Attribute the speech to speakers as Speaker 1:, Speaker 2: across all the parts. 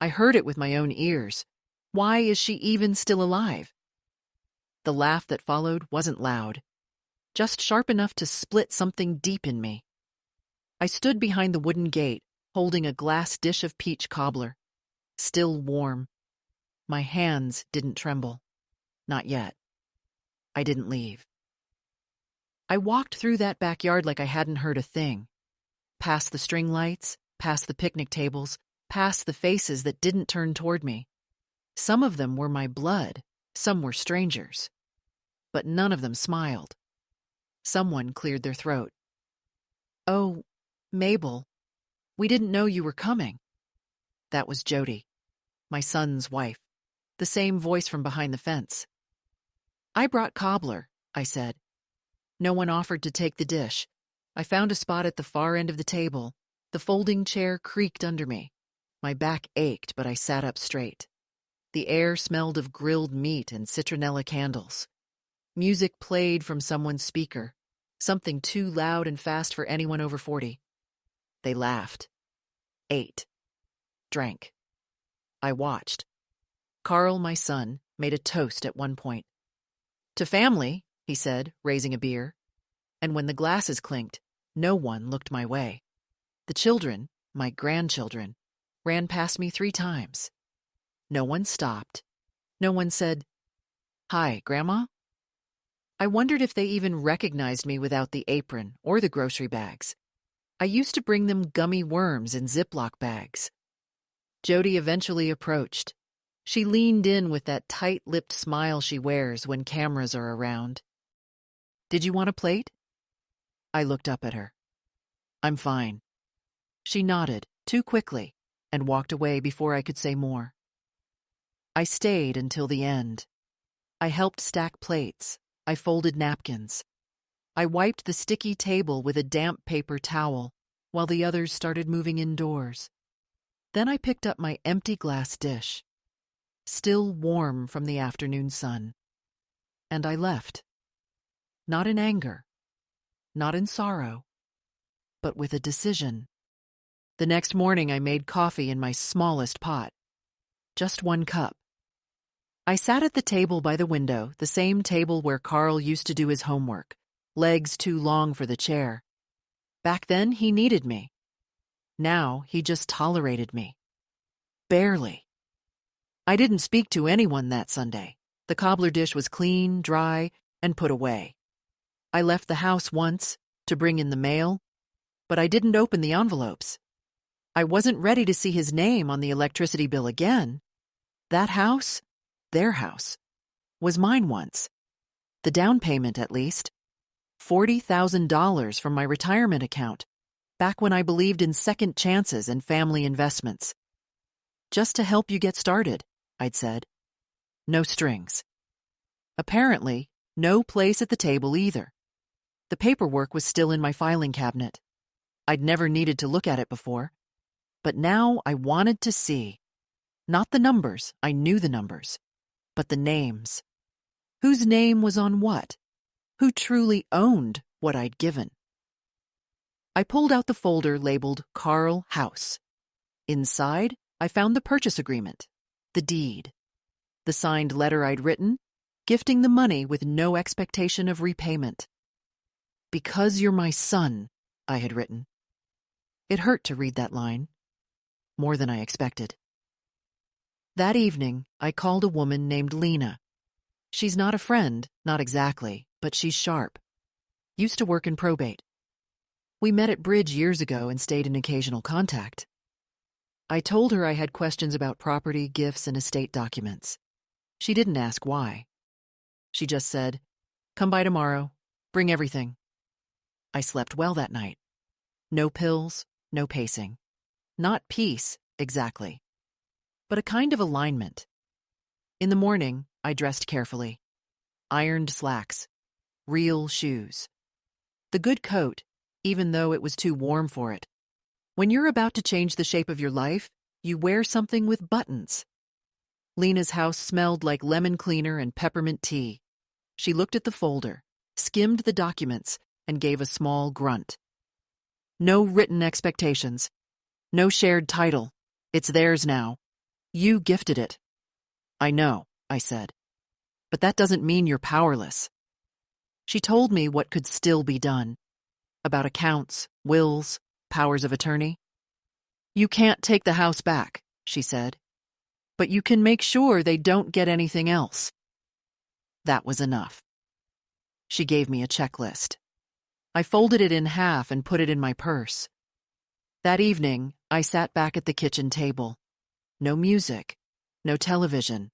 Speaker 1: I heard it with my own ears. Why is she even still alive? The laugh that followed wasn't loud, just sharp enough to split something deep in me. I stood behind the wooden gate, holding a glass dish of peach cobbler, still warm. My hands didn't tremble. Not yet. I didn't leave. I walked through that backyard like I hadn't heard a thing. Past the string lights, past the picnic tables, past the faces that didn't turn toward me. Some of them were my blood, some were strangers. But none of them smiled. Someone cleared their throat. "Oh, Mabel, we didn't know you were coming." That was Jody, my son's wife, the same voice from behind the fence. "I brought cobbler," I said. No one offered to take the dish. I found a spot at the far end of the table. The folding chair creaked under me. My back ached, but I sat up straight. The air smelled of grilled meat and citronella candles. Music played from someone's speaker, something too loud and fast for anyone over 40. They laughed, ate, drank. I watched. Carl, my son, made a toast at one point. "To family," he said, raising a beer. And when the glasses clinked, no one looked my way. The children, my grandchildren, ran past me 3 times. No one stopped. No one said, "Hi, Grandma?" I wondered if they even recognized me without the apron or the grocery bags. I used to bring them gummy worms in Ziploc bags. Jody eventually approached. She leaned in with that tight-lipped smile she wears when cameras are around. "Did you want a plate?" I looked up at her. "I'm fine." She nodded, too quickly, and walked away before I could say more. I stayed until the end. I helped stack plates. I folded napkins. I wiped the sticky table with a damp paper towel while the others started moving indoors. Then I picked up my empty glass dish, still warm from the afternoon sun, and I left. Not in anger, not in sorrow, but with a decision. The next morning I made coffee in my smallest pot, just 1 cup. I sat at the table by the window, the same table where Carl used to do his homework, legs too long for the chair. Back then, he needed me. Now, he just tolerated me. Barely. I didn't speak to anyone that Sunday. The cobbler dish was clean, dry, and put away. I left the house once to bring in the mail, but I didn't open the envelopes. I wasn't ready to see his name on the electricity bill again. That house, their house, was mine once. The down payment, at least. $40,000 from my retirement account, back when I believed in second chances and family investments. "Just to help you get started," I'd said. No strings. Apparently, no place at the table either. The paperwork was still in my filing cabinet. I'd never needed to look at it before. But now I wanted to see. Not the numbers, I knew the numbers, but the names. Whose name was on what? Who truly owned what I'd given? I pulled out the folder labeled Carl House. Inside, I found the purchase agreement, the deed, the signed letter I'd written, gifting the money with no expectation of repayment. "Because you're my son," I had written. It hurt to read that line, more than I expected. That evening, I called a woman named Lena. She's not a friend, not exactly, but she's sharp. Used to work in probate. We met at Bridge years ago and stayed in occasional contact. I told her I had questions about property, gifts, and estate documents. She didn't ask why. She just said, "Come by tomorrow. Bring everything." I slept well that night. No pills, no pacing. Not peace, exactly, but a kind of alignment. In the morning, I dressed carefully. Ironed slacks. Real shoes. The good coat, even though it was too warm for it. When you're about to change the shape of your life, you wear something with buttons. Lena's house smelled like lemon cleaner and peppermint tea. She looked at the folder, skimmed the documents, and gave a small grunt. "No written expectations. No shared title. It's theirs now. You gifted it. I know, I said. But that doesn't mean you're powerless. She told me what could still be done. About accounts, wills, powers of attorney. You can't take the house back, she said. But you can make sure they don't get anything else. That was enough. She gave me a checklist. I folded it in half and put it in my purse. That evening, I sat back at the kitchen table. No music, no television.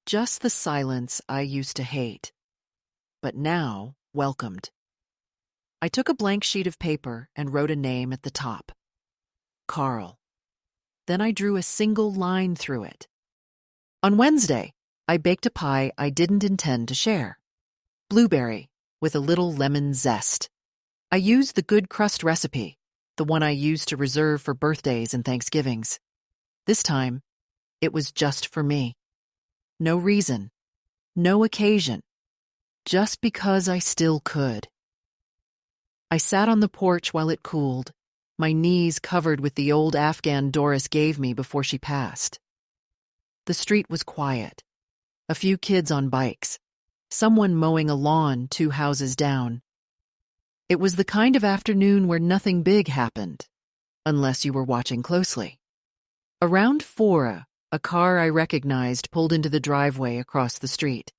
Speaker 1: Just the silence I used to hate, but now welcomed. I took a blank sheet of paper and wrote a name at the top. Carl. Then I drew a single line through it. On Wednesday, I baked a pie I didn't intend to share. Blueberry, with a little lemon zest. I used the good crust recipe, the one I used to reserve for birthdays and Thanksgivings. This time, it was just for me. No reason, no occasion, just because I still could. I sat on the porch while it cooled, my knees covered with the old Afghan Doris gave me before she passed. The street was quiet. A few kids on bikes, someone mowing a lawn 2 houses down. It was the kind of afternoon where nothing big happened, unless you were watching closely. Around 4, a car I recognized pulled into the driveway across the street.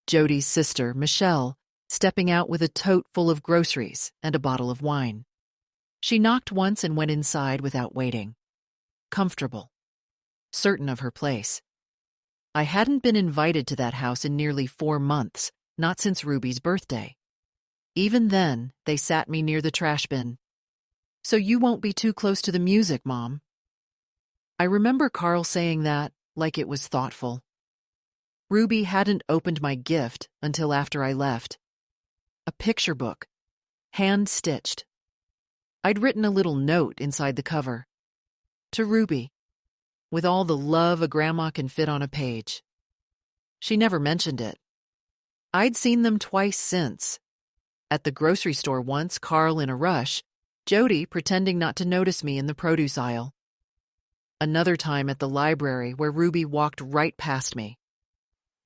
Speaker 1: Jody's sister, Michelle, stepping out with a tote full of groceries and a bottle of wine. She knocked once and went inside without waiting. Comfortable. Certain of her place. I hadn't been invited to that house in nearly 4 months, not since Ruby's birthday. Even then, they sat me near the trash bin. So you won't be too close to the music, Mom. I remember Carl saying that, like it was thoughtful. Ruby hadn't opened my gift until after I left. A picture book, hand-stitched. I'd written a little note inside the cover. To Ruby, with all the love a grandma can fit on a page. She never mentioned it. I'd seen them twice since. At the grocery store once, Carl in a rush, Jody pretending not to notice me in the produce aisle. Another time at the library where Ruby walked right past me.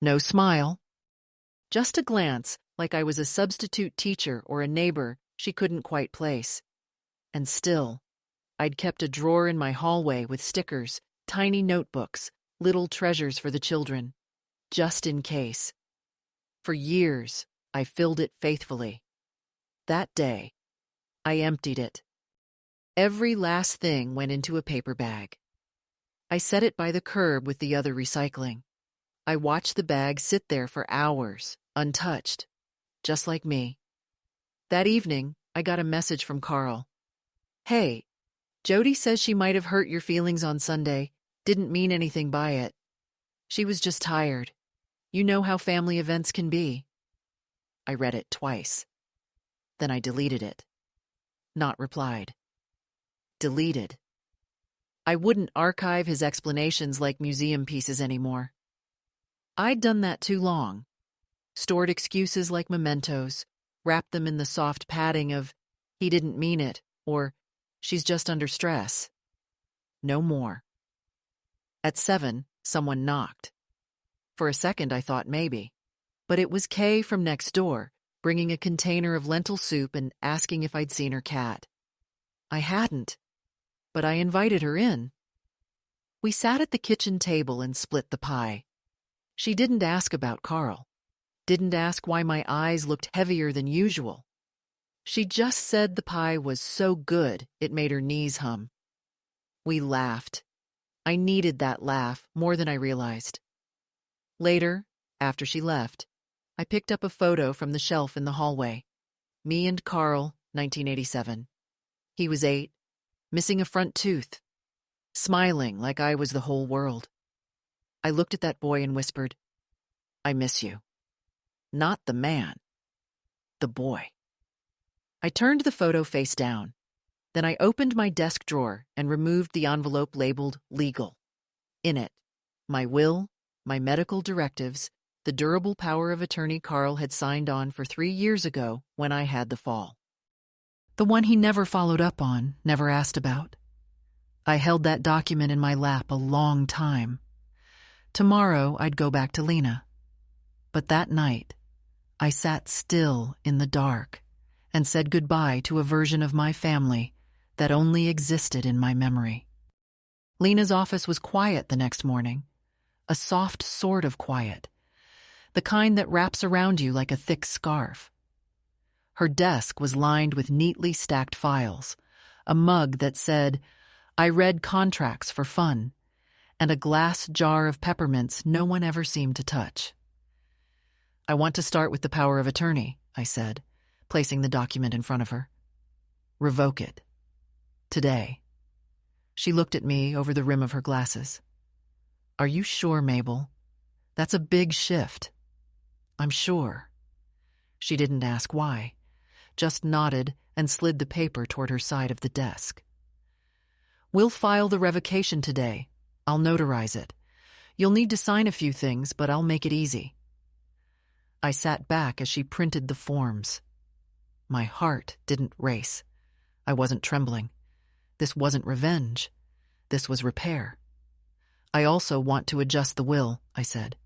Speaker 1: No smile. Just a glance, like I was a substitute teacher or a neighbor she couldn't quite place. And still, I'd kept a drawer in my hallway with stickers, tiny notebooks, little treasures for the children, just in case. For years, I filled it faithfully. That day, I emptied it. Every last thing went into a paper bag. I set it by the curb with the other recycling. I watched the bag sit there for hours, untouched, just like me. That evening, I got a message from Carl. Hey, Jody says she might have hurt your feelings on Sunday, didn't mean anything by it. She was just tired. You know how family events can be. I read it twice. Then I deleted it. Not replied. Deleted. I wouldn't archive his explanations like museum pieces anymore. I'd done that too long. Stored excuses like mementos, wrapped them in the soft padding of, he didn't mean it, or, she's just under stress. No more. At 7, someone knocked. For a second I thought maybe, but it was Kay from next door, bringing a container of lentil soup and asking if I'd seen her cat. I hadn't, but I invited her in. We sat at the kitchen table and split the pie. She didn't ask about Carl, didn't ask why my eyes looked heavier than usual. She just said the pie was so good it made her knees hum. We laughed. I needed that laugh more than I realized. Later, after she left, I picked up a photo from the shelf in the hallway. Me and Carl, 1987. He was 8, missing a front tooth, smiling like I was the whole world. I looked at that boy and whispered, I miss you. Not the man, the boy. I turned the photo face down. Then I opened my desk drawer and removed the envelope labeled legal. In it, my will, my medical directives, the durable power of attorney Carl had signed on for 3 years ago when I had the fall. The one he never followed up on, never asked about. I held that document in my lap a long time. Tomorrow I'd go back to Lena. But that night, I sat still in the dark and said goodbye to a version of my family that only existed in my memory. Lena's office was quiet the next morning, a soft sort of quiet, the kind that wraps around you like a thick scarf. Her desk was lined with neatly stacked files, a mug that said, "I read contracts for fun," and a glass jar of peppermints no one ever seemed to touch. "I want to start with the power of attorney," I said, placing the document in front of her. "Revoke it. Today." She looked at me over the rim of her glasses. "Are you sure, Mabel? That's a big shift." "I'm sure." She didn't ask why, just nodded and slid the paper toward her side of the desk. "We'll file the revocation today. I'll notarize it. You'll need to sign a few things, but I'll make it easy." I sat back as she printed the forms. My heart didn't race. I wasn't trembling. This wasn't revenge. This was repair. "I also want to adjust the will," I said.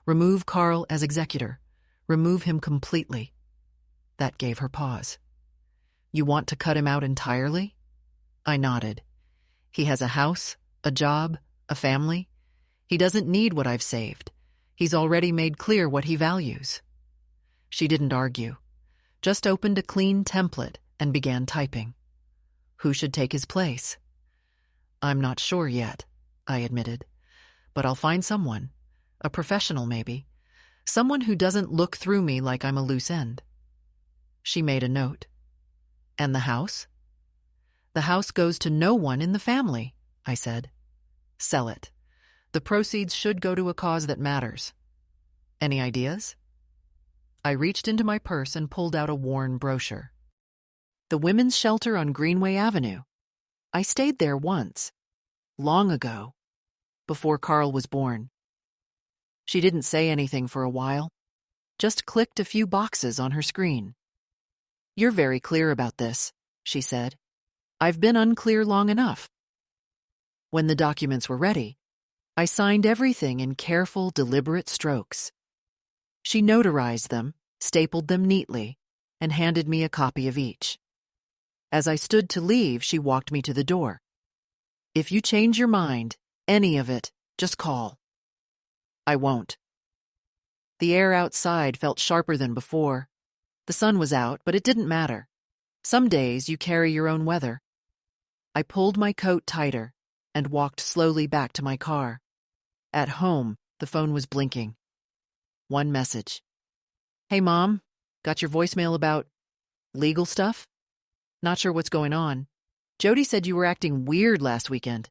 Speaker 1: "Remove Carl as executor. Remove him completely." That gave her pause. "You want to cut him out entirely?" I nodded. "He has a house, a job, a family. He doesn't need what I've saved. He's already made clear what he values." She didn't argue, just opened a clean template and began typing. "Who should take his place?" "I'm not sure yet," I admitted, "but I'll find someone. A professional, maybe. Someone who doesn't look through me like I'm a loose end." She made a note. "And the house?" "The house goes to no one in the family," I said. "Sell it. The proceeds should go to a cause that matters. Any ideas?" I reached into my purse and pulled out a worn brochure. "The Women's Shelter on Greenway Avenue. I stayed there once. Long ago. Before Carl was born." She didn't say anything for a while, just clicked a few boxes on her screen. "You're very clear about this," she said. "I've been unclear long enough." When the documents were ready, I signed everything in careful, deliberate strokes. She notarized them, stapled them neatly, and handed me a copy of each. As I stood to leave, she walked me to the door. "If you change your mind, any of it, just call." "I won't." The air outside felt sharper than before. The sun was out, but it didn't matter. Some days you carry your own weather. I pulled my coat tighter and walked slowly back to my car. At home, the phone was blinking. One message. "Hey, Mom, got your voicemail about legal stuff? Not sure what's going on. Jody said you were acting weird last weekend.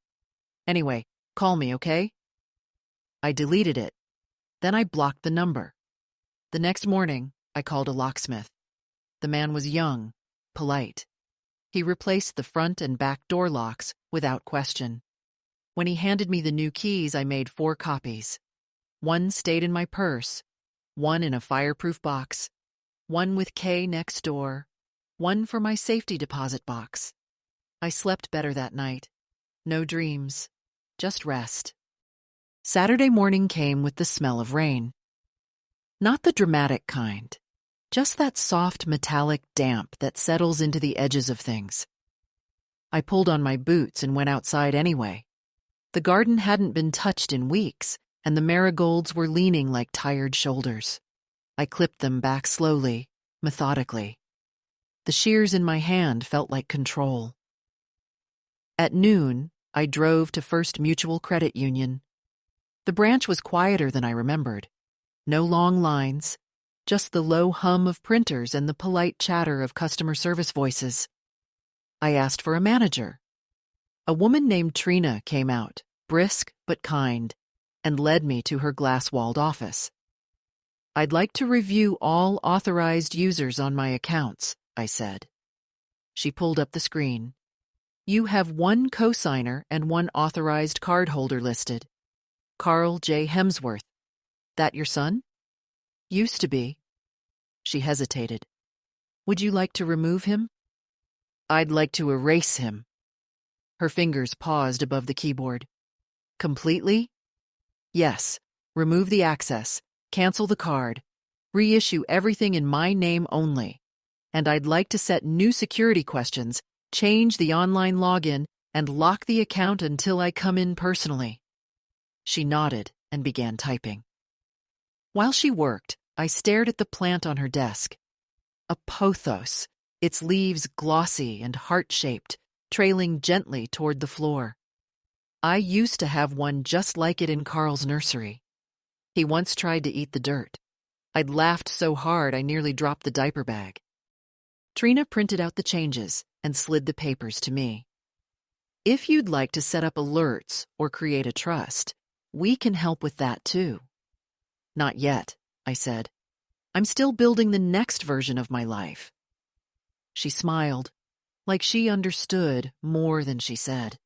Speaker 1: Anyway, call me, okay?" I deleted it. Then I blocked the number. The next morning, I called a locksmith. The man was young, polite. He replaced the front and back door locks without question. When he handed me the new keys, I made 4 copies. One stayed in my purse, one in a fireproof box, one with K next door, one for my safety deposit box. I slept better that night. No dreams, just rest. Saturday morning came with the smell of rain. Not the dramatic kind, just that soft metallic damp that settles into the edges of things. I pulled on my boots and went outside anyway. The garden hadn't been touched in weeks, and the marigolds were leaning like tired shoulders. I clipped them back slowly, methodically. The shears in my hand felt like control. At noon, I drove to First Mutual Credit Union. The branch was quieter than I remembered. No long lines, just the low hum of printers and the polite chatter of customer service voices. I asked for a manager. A woman named Trina came out, brisk but kind, and led me to her glass-walled office. "I'd like to review all authorized users on my accounts," I said. She pulled up the screen. "You have 1 cosigner and 1 authorized cardholder listed. Carl J. Hemsworth. That your son?" "Used to be." She hesitated. "Would you like to remove him?" "I'd like to erase him." Her fingers paused above the keyboard. Completely? Yes. Remove the access, cancel the card, reissue everything in my name only. And I'd like to set new security questions, change the online login, and lock the account until I come in personally. She nodded and began typing. While she worked, I stared at the plant on her desk. A pothos, its leaves glossy and heart-shaped, trailing gently toward the floor. I used to have one just like it in Carl's nursery. He once tried to eat the dirt. I'd laughed so hard I nearly dropped the diaper bag. Trina printed out the changes and slid the papers to me. If you'd like to set up alerts or create a trust, we can help with that too. Not yet, I said. I'm still building the next version of my life. She smiled, like she understood more than she said.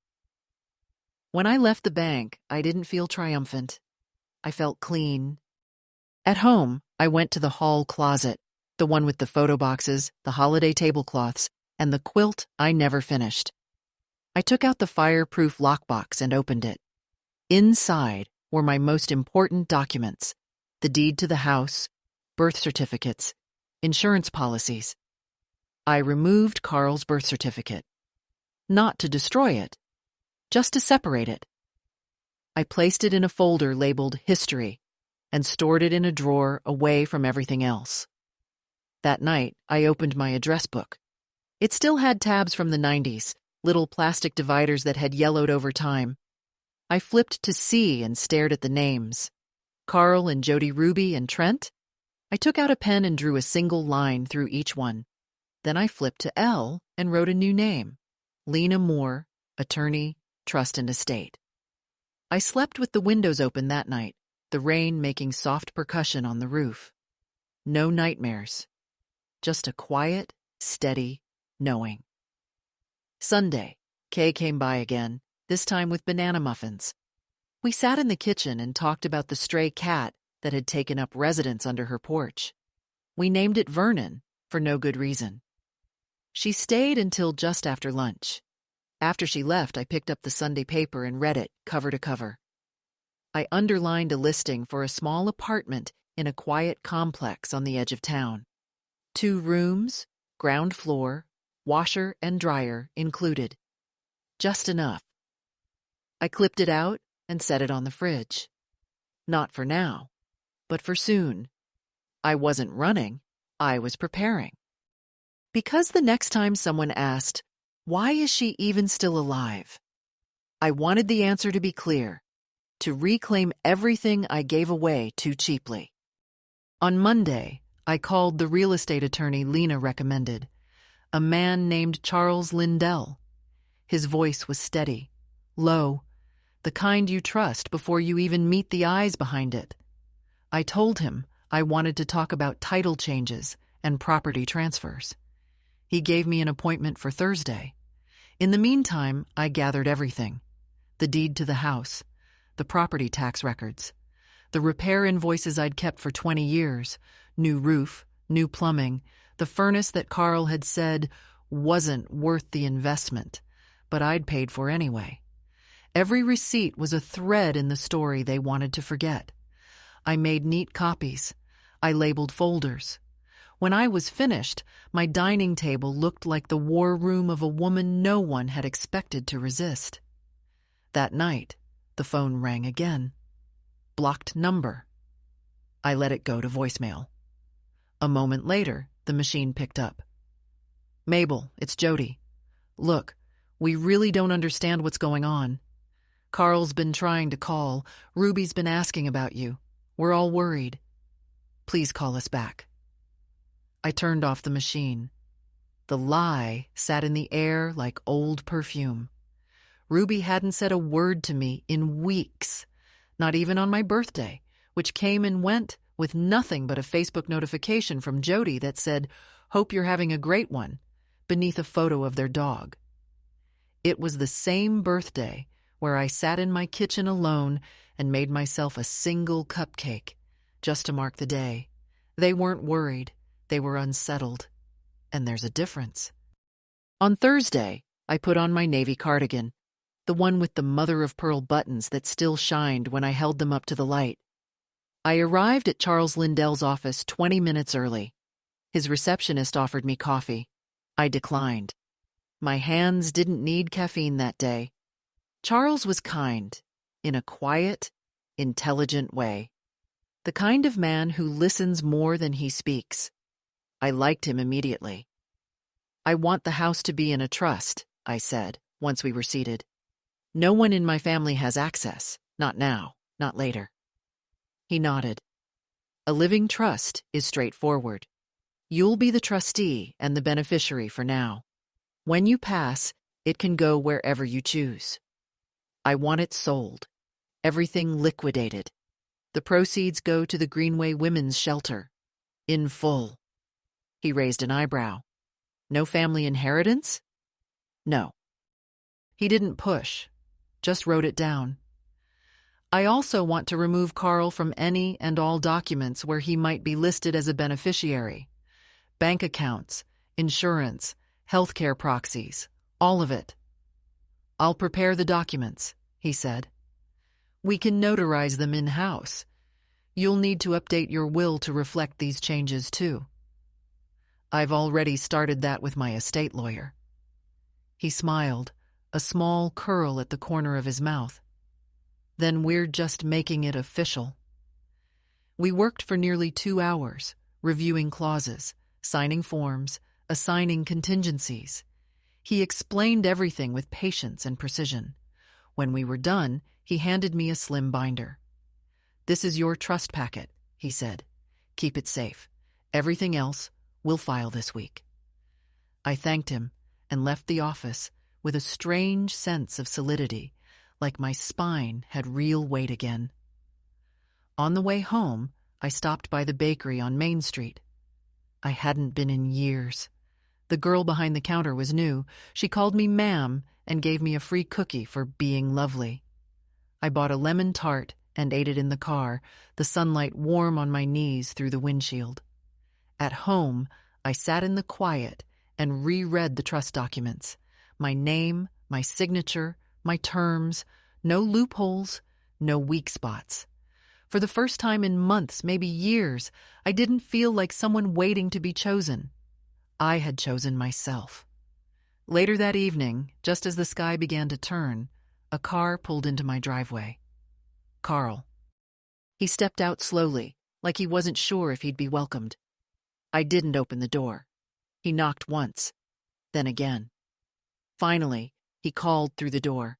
Speaker 1: When I left the bank, I didn't feel triumphant. I felt clean. At home, I went to the hall closet, the one with the photo boxes, the holiday tablecloths, and the quilt I never finished. I took out the fireproof lockbox and opened it. Inside were my most important documents: the deed to the house, birth certificates, insurance policies. I removed Carl's birth certificate. Not to destroy it, just to separate it. I placed it in a folder labeled History and stored it in a drawer away from everything else. That night, I opened my address book. It still had tabs from the 90s, little plastic dividers that had yellowed over time. I flipped to C and stared at the names. Carl and Jody Ruby and Trent? I took out a pen and drew a single line through each one. Then I flipped to L and wrote a new name: Lena Moore, attorney, trust and estate. I slept with the windows open that night, the rain making soft percussion on the roof. No nightmares. Just a quiet, steady knowing. Sunday, Kay came by again, this time with banana muffins. We sat in the kitchen and talked about the stray cat that had taken up residence under her porch. We named it Vernon, for no good reason. She stayed until just after lunch. After she left, I picked up the Sunday paper and read it cover to cover. I underlined a listing for a small apartment in a quiet complex on the edge of town. 2 rooms, ground floor, washer and dryer included. Just enough. I clipped it out and set it on the fridge. Not for now, but for soon. I wasn't running, I was preparing. Because the next time someone asked, "Why is she even still alive?" I wanted the answer to be clear: to reclaim everything I gave away too cheaply. On Monday, I called the real estate attorney Lena recommended, a man named Charles Lindell. His voice was steady, low, the kind you trust before you even meet the eyes behind it. I told him I wanted to talk about title changes and property transfers. He gave me an appointment for Thursday. In the meantime, I gathered everything: the deed to the house, the property tax records, the repair invoices I'd kept for 20 years, new roof, new plumbing, the furnace that Carl had said wasn't worth the investment, but I'd paid for anyway. Every receipt was a thread in the story they wanted to forget. I made neat copies. I labeled folders. When I was finished, my dining table looked like the war room of a woman no one had expected to resist. That night, the phone rang again. Blocked number. I let it go to voicemail. A moment later, the machine picked up. "Mabel, it's Jody. Look, we really don't understand what's going on. Carl's been trying to call. Ruby's been asking about you. We're all worried. Please call us back." I turned off the machine. The lie sat in the air like old perfume. Ruby hadn't said a word to me in weeks, not even on my birthday, which came and went with nothing but a Facebook notification from Jody that said, "Hope you're having a great one," beneath a photo of their dog. It was the same birthday where I sat in my kitchen alone and made myself a single cupcake, just to mark the day. They weren't worried. They were unsettled. And there's a difference. On Thursday, I put on my navy cardigan, the one with the mother-of-pearl buttons that still shined when I held them up to the light. I arrived at Charles Lindell's office 20 minutes early. His receptionist offered me coffee. I declined. My hands didn't need caffeine that day. Charles was kind, in a quiet, intelligent way. The kind of man who listens more than he speaks. I liked him immediately. "I want the house to be in a trust," I said, once we were seated. "No one in my family has access. Not now, not later." He nodded. "A living trust is straightforward. You'll be the trustee and the beneficiary for now. When you pass, it can go wherever you choose. I want it sold. Everything liquidated. The proceeds go to the Greenway Women's Shelter. In full." He raised an eyebrow. "No family inheritance?" "No." He didn't push, just wrote it down. "I also want to remove Carl from any and all documents where he might be listed as a beneficiary. Bank accounts, insurance, healthcare proxies, all of it." "I'll prepare the documents," he said. "We can notarize them in-house. You'll need to update your will to reflect these changes, too." "I've already started that with my estate lawyer." He smiled, a small curl at the corner of his mouth. "Then we're just making it official." We worked for nearly 2 hours, reviewing clauses, signing forms, assigning contingencies. He explained everything with patience and precision. When we were done, he handed me a slim binder. "This is your trust packet," he said. "Keep it safe. Everything else we'll file this week." I thanked him and left the office with a strange sense of solidity, like my spine had real weight again. On the way home, I stopped by the bakery on Main Street. I hadn't been in years. The girl behind the counter was new. She called me ma'am and gave me a free cookie for being lovely. I bought a lemon tart and ate it in the car, the sunlight warm on my knees through the windshield. At home, I sat in the quiet and reread the trust documents. My name, my signature, my terms, no loopholes, no weak spots. For the first time in months, maybe years, I didn't feel like someone waiting to be chosen. I had chosen myself. Later that evening, just as the sky began to turn, a car pulled into my driveway. Carl. He stepped out slowly, like he wasn't sure if he'd be welcomed. I didn't open the door. He knocked once, then again. Finally, he called through the door.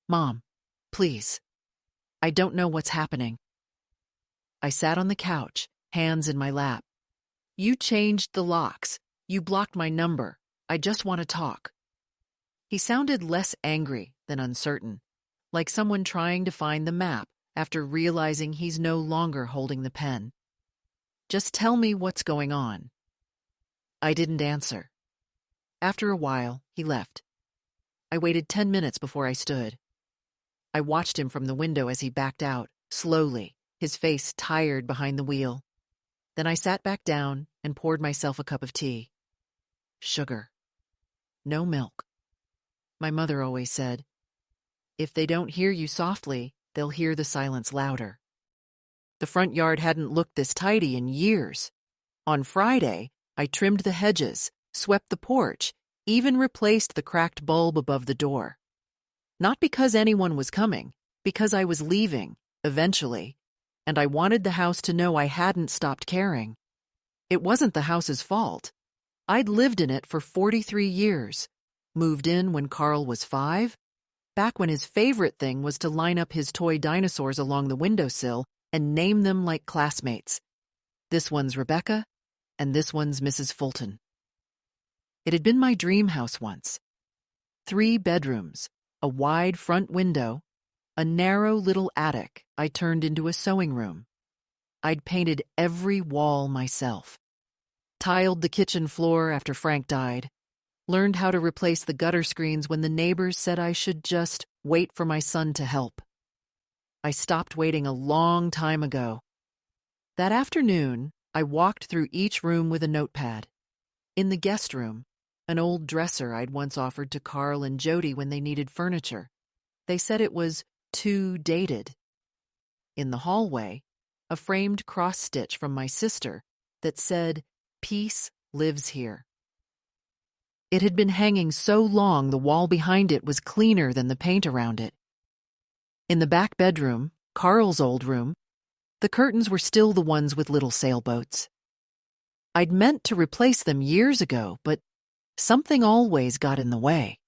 Speaker 1: "Mom, please. I don't know what's happening." I sat on the couch, hands in my lap. "You changed the locks. You blocked my number. I just want to talk." He sounded less angry than uncertain, like someone trying to find the map after realizing he's no longer holding the pen. "Just tell me what's going on." I didn't answer. After a while, he left. I waited 10 minutes before I stood. I watched him from the window as he backed out, slowly, his face tired behind the wheel. Then I sat back down and poured myself a cup of tea. Sugar. No milk. My mother always said, "If they don't hear you softly, they'll hear the silence louder." The front yard hadn't looked this tidy in years. On Friday, I trimmed the hedges, swept the porch, even replaced the cracked bulb above the door. Not because anyone was coming, because I was leaving, eventually, and I wanted the house to know I hadn't stopped caring. It wasn't the house's fault. I'd lived in it for 43 years, moved in when Carl was 5, back when his favorite thing was to line up his toy dinosaurs along the windowsill and name them like classmates. This one's Rebecca, and this one's Mrs. Fulton. It had been my dream house once. 3 bedrooms, a wide front window, a narrow little attic I turned into a sewing room. I'd painted every wall myself. Tiled the kitchen floor after Frank died. Learned how to replace the gutter screens when the neighbors said I should just wait for my son to help. I stopped waiting a long time ago. That afternoon, I walked through each room with a notepad. In the guest room, an old dresser I'd once offered to Carl and Jody when they needed furniture. They said it was too dated. In the hallway, a framed cross-stitch from my sister that said, "Peace lives here." It had been hanging so long the wall behind it was cleaner than the paint around it. In the back bedroom, Carl's old room, the curtains were still the ones with little sailboats. I'd meant to replace them years ago, but something always got in the way.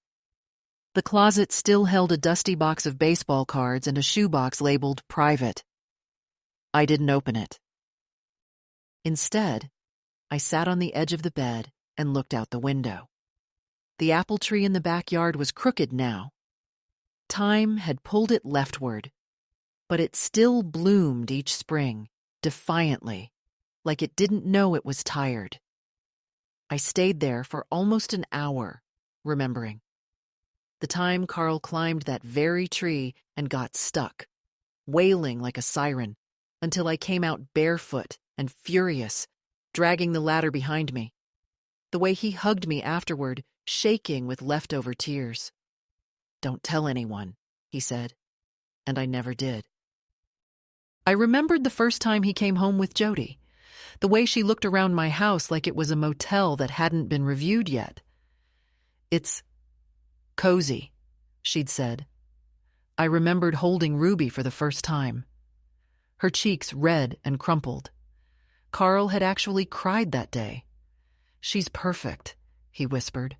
Speaker 1: The closet still held a dusty box of baseball cards and a shoebox labeled private. I didn't open it. Instead, I sat on the edge of the bed and looked out the window. The apple tree in the backyard was crooked now. Time had pulled it leftward, but it still bloomed each spring, defiantly, like it didn't know it was tired. I stayed there for almost an hour, remembering. The time Carl climbed that very tree and got stuck, wailing like a siren, until I came out barefoot and furious, dragging the ladder behind me. The way he hugged me afterward, shaking with leftover tears. "Don't tell anyone," he said, and I never did. I remembered the first time he came home with Jody, the way she looked around my house like it was a motel that hadn't been reviewed yet. "It's cozy," she'd said. I remembered holding Ruby for the first time. Her cheeks red and crumpled. Carl had actually cried that day. "She's perfect," he whispered.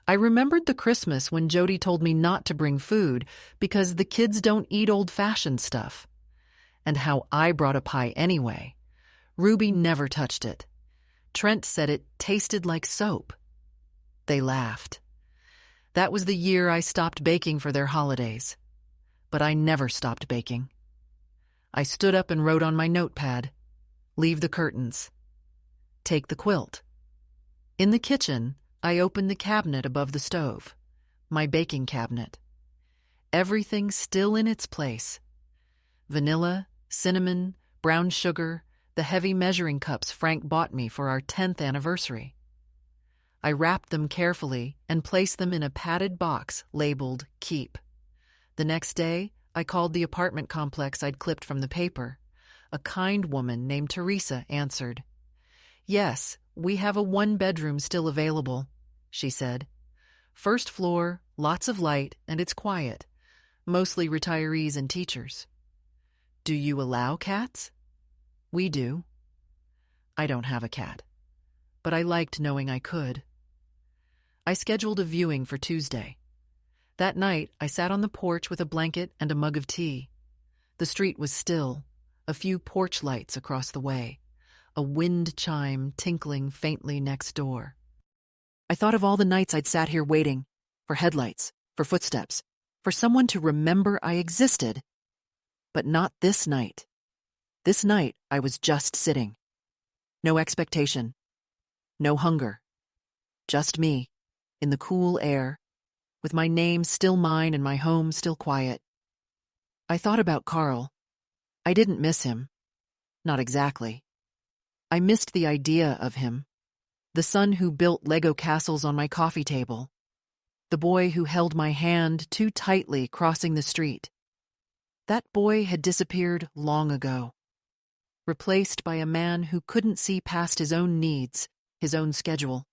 Speaker 1: I remembered the Christmas when Jody told me not to bring food because the kids don't eat old-fashioned stuff, and how I brought a pie anyway. Ruby never touched it. Trent said it tasted like soap. They laughed. That was the year I stopped baking for their holidays. But I never stopped baking. I stood up and wrote on my notepad, "Leave the curtains. Take the quilt." In the kitchen, I opened the cabinet above the stove, my baking cabinet. Everything still in its place. Vanilla, cinnamon, brown sugar, the heavy measuring cups Frank bought me for our 10th anniversary. I wrapped them carefully and placed them in a padded box labeled Keep. The next day, I called the apartment complex I'd clipped from the paper. A kind woman named Teresa answered. "Yes, we have a 1-bedroom still available," she said. "First floor, lots of light, and it's quiet. Mostly retirees and teachers." "Do you allow cats?" "We do." I don't have a cat, but I liked knowing I could. I scheduled a viewing for Tuesday. That night, I sat on the porch with a blanket and a mug of tea. The street was still, a few porch lights across the way, a wind chime tinkling faintly next door. I thought of all the nights I'd sat here waiting, for headlights, for footsteps, for someone to remember I existed. But not this night. This night, I was just sitting. No expectation. No hunger. Just me, in the cool air, with my name still mine and my home still quiet. I thought about Carl. I didn't miss him. Not exactly. I missed the idea of him. The son who built Lego castles on my coffee table. The boy who held my hand too tightly crossing the street. That boy had disappeared long ago, replaced by a man who couldn't see past his own needs, his own schedule.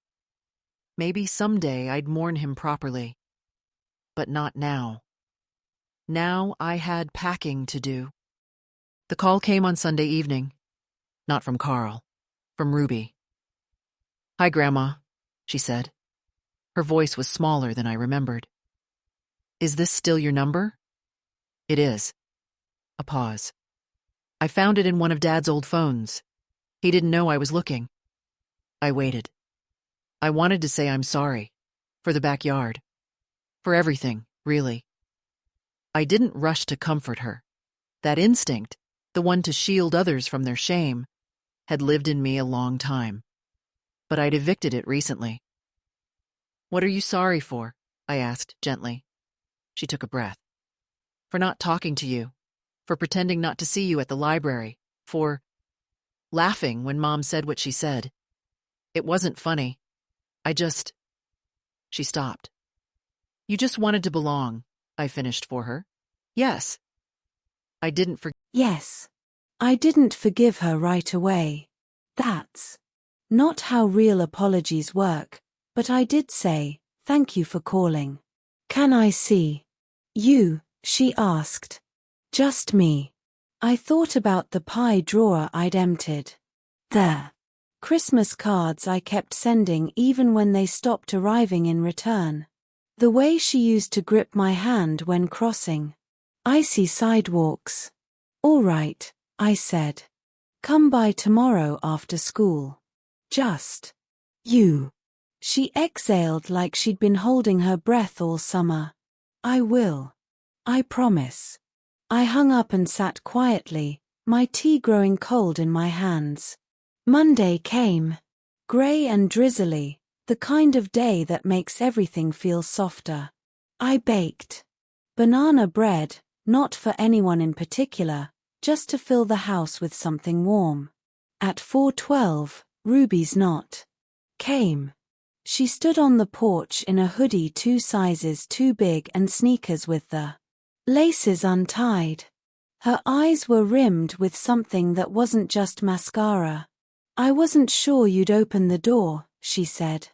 Speaker 1: Maybe someday I'd mourn him properly. But not now. Now I had packing to do. The call came on Sunday evening. Not from Carl. From Ruby. "Hi, Grandma," she said. Her voice was smaller than I remembered. "Is this still your number?" "It is." A pause. "I found it in one of Dad's old phones. He didn't know I was looking." I waited. I wanted to say I'm sorry. For the backyard. For everything, really. I didn't rush to comfort her. That instinct, the one to shield others from their shame, had lived in me a long time. But I'd evicted it recently. "What are you sorry for?" I asked gently. She took a breath. "For not talking to you. For pretending not to see you at the library. For laughing when Mom said what she said. It wasn't funny. I just..." She stopped. "You just wanted to belong. I finished for her. Yes. I didn't forget.
Speaker 2: Yes. I didn't forgive her right away. That's not how real apologies work, but I did say, thank you for calling. Can I see you? She asked. Just me. I thought about the pie drawer I'd emptied. The Christmas cards I kept sending even when they stopped arriving in return. The way she used to grip my hand when crossing icy sidewalks. All right, I said. Come by tomorrow after school. Just you. She exhaled like she'd been holding her breath all summer. I will. I promise. I hung up and sat quietly, my tea growing cold in my hands. Monday came. Grey and drizzly, the kind of day that makes everything feel softer. I baked banana bread, not for anyone in particular, just to fill the house with something warm. At 4:12, Ruby's knot came. She stood on the porch in a hoodie 2 sizes too big and sneakers with the laces untied. Her eyes were rimmed with something that wasn't just mascara. I wasn't sure you'd open the door, she said.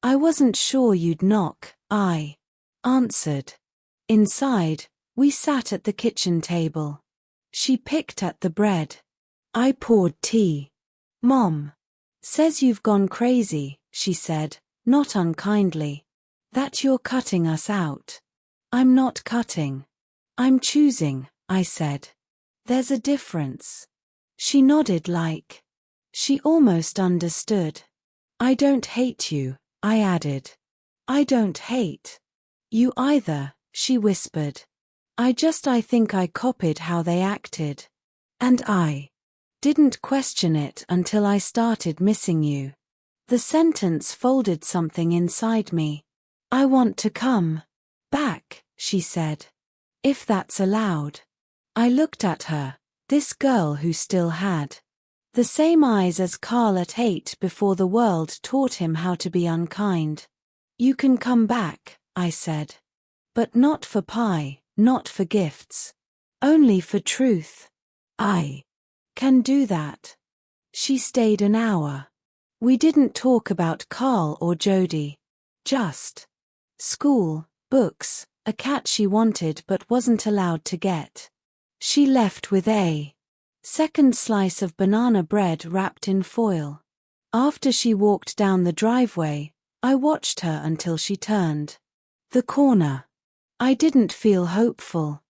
Speaker 2: I wasn't sure you'd knock, I answered. Inside, we sat at the kitchen table. She picked at the bread. I poured tea. Mom says you've gone crazy, she said, not unkindly. That you're cutting us out. I'm not cutting. I'm choosing, I said. There's a difference. She nodded like she almost understood. I don't hate you, I added. I don't hate you either, she whispered. I think I copied how they acted. And I didn't question it until I started missing you. The sentence folded something inside me. I want to come back, she said. If that's allowed. I looked at her, this girl who still had the same eyes as Carl at 8 before the world taught him how to be unkind. You can come back, I said. But not for pie, not for gifts. Only for truth. I can do that. She stayed an hour. We didn't talk about Carl or Jody. Just school, books, a cat she wanted but wasn't allowed to get. She left with a second slice of banana bread wrapped in foil. After she walked down the driveway, I watched her until she turned the corner. I didn't feel hopeful.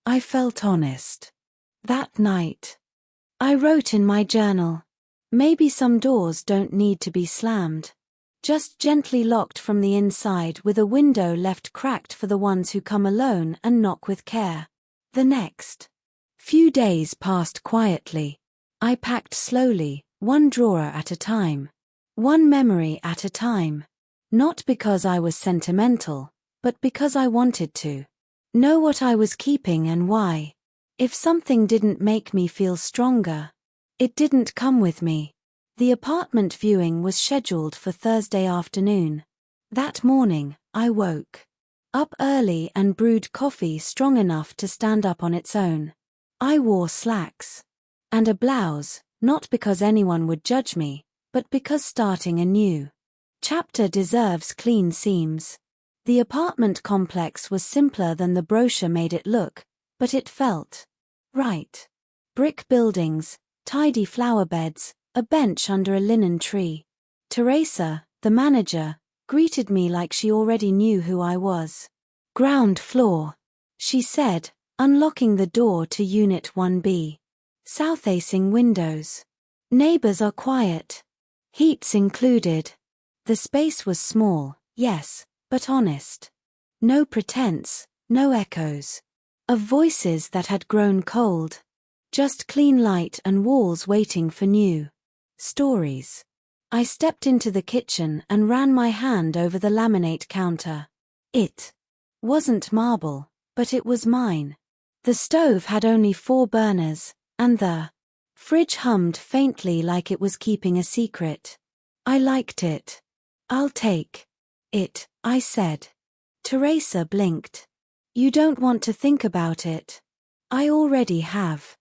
Speaker 2: I felt honest. That night, I wrote in my journal, maybe some doors don't need to be slammed. Just gently locked from the inside with a window left cracked for the ones who come alone and knock with care. The next few days passed quietly. I packed slowly, one drawer at a time. One memory at a time. Not because I was sentimental, but because I wanted to know what I was keeping and why. If something didn't make me feel stronger, it didn't come with me. The apartment viewing was scheduled for Thursday afternoon. That morning, I woke up early and brewed coffee strong enough to stand up on its own. I wore slacks and a blouse, not because anyone would judge me, but because starting a new chapter deserves clean seams. The apartment complex was simpler than the brochure made it look, but it felt right. Brick buildings, tidy flower beds, a bench under a linen tree. Teresa, the manager, greeted me like she already knew who I was. Ground floor, she said, unlocking the door to Unit 1B. South-facing windows. Neighbors are quiet. Heats included. The space was small, yes, but honest. No pretense, no echoes of voices that had grown cold. Just clean light and walls waiting for new stories. I stepped into the kitchen and ran my hand over the laminate counter. It wasn't marble, but it was mine. The stove had only 4 burners, and the fridge hummed faintly like it was keeping a secret. I liked it. I'll take it, I said. Teresa blinked. You don't want to think about it. I already have.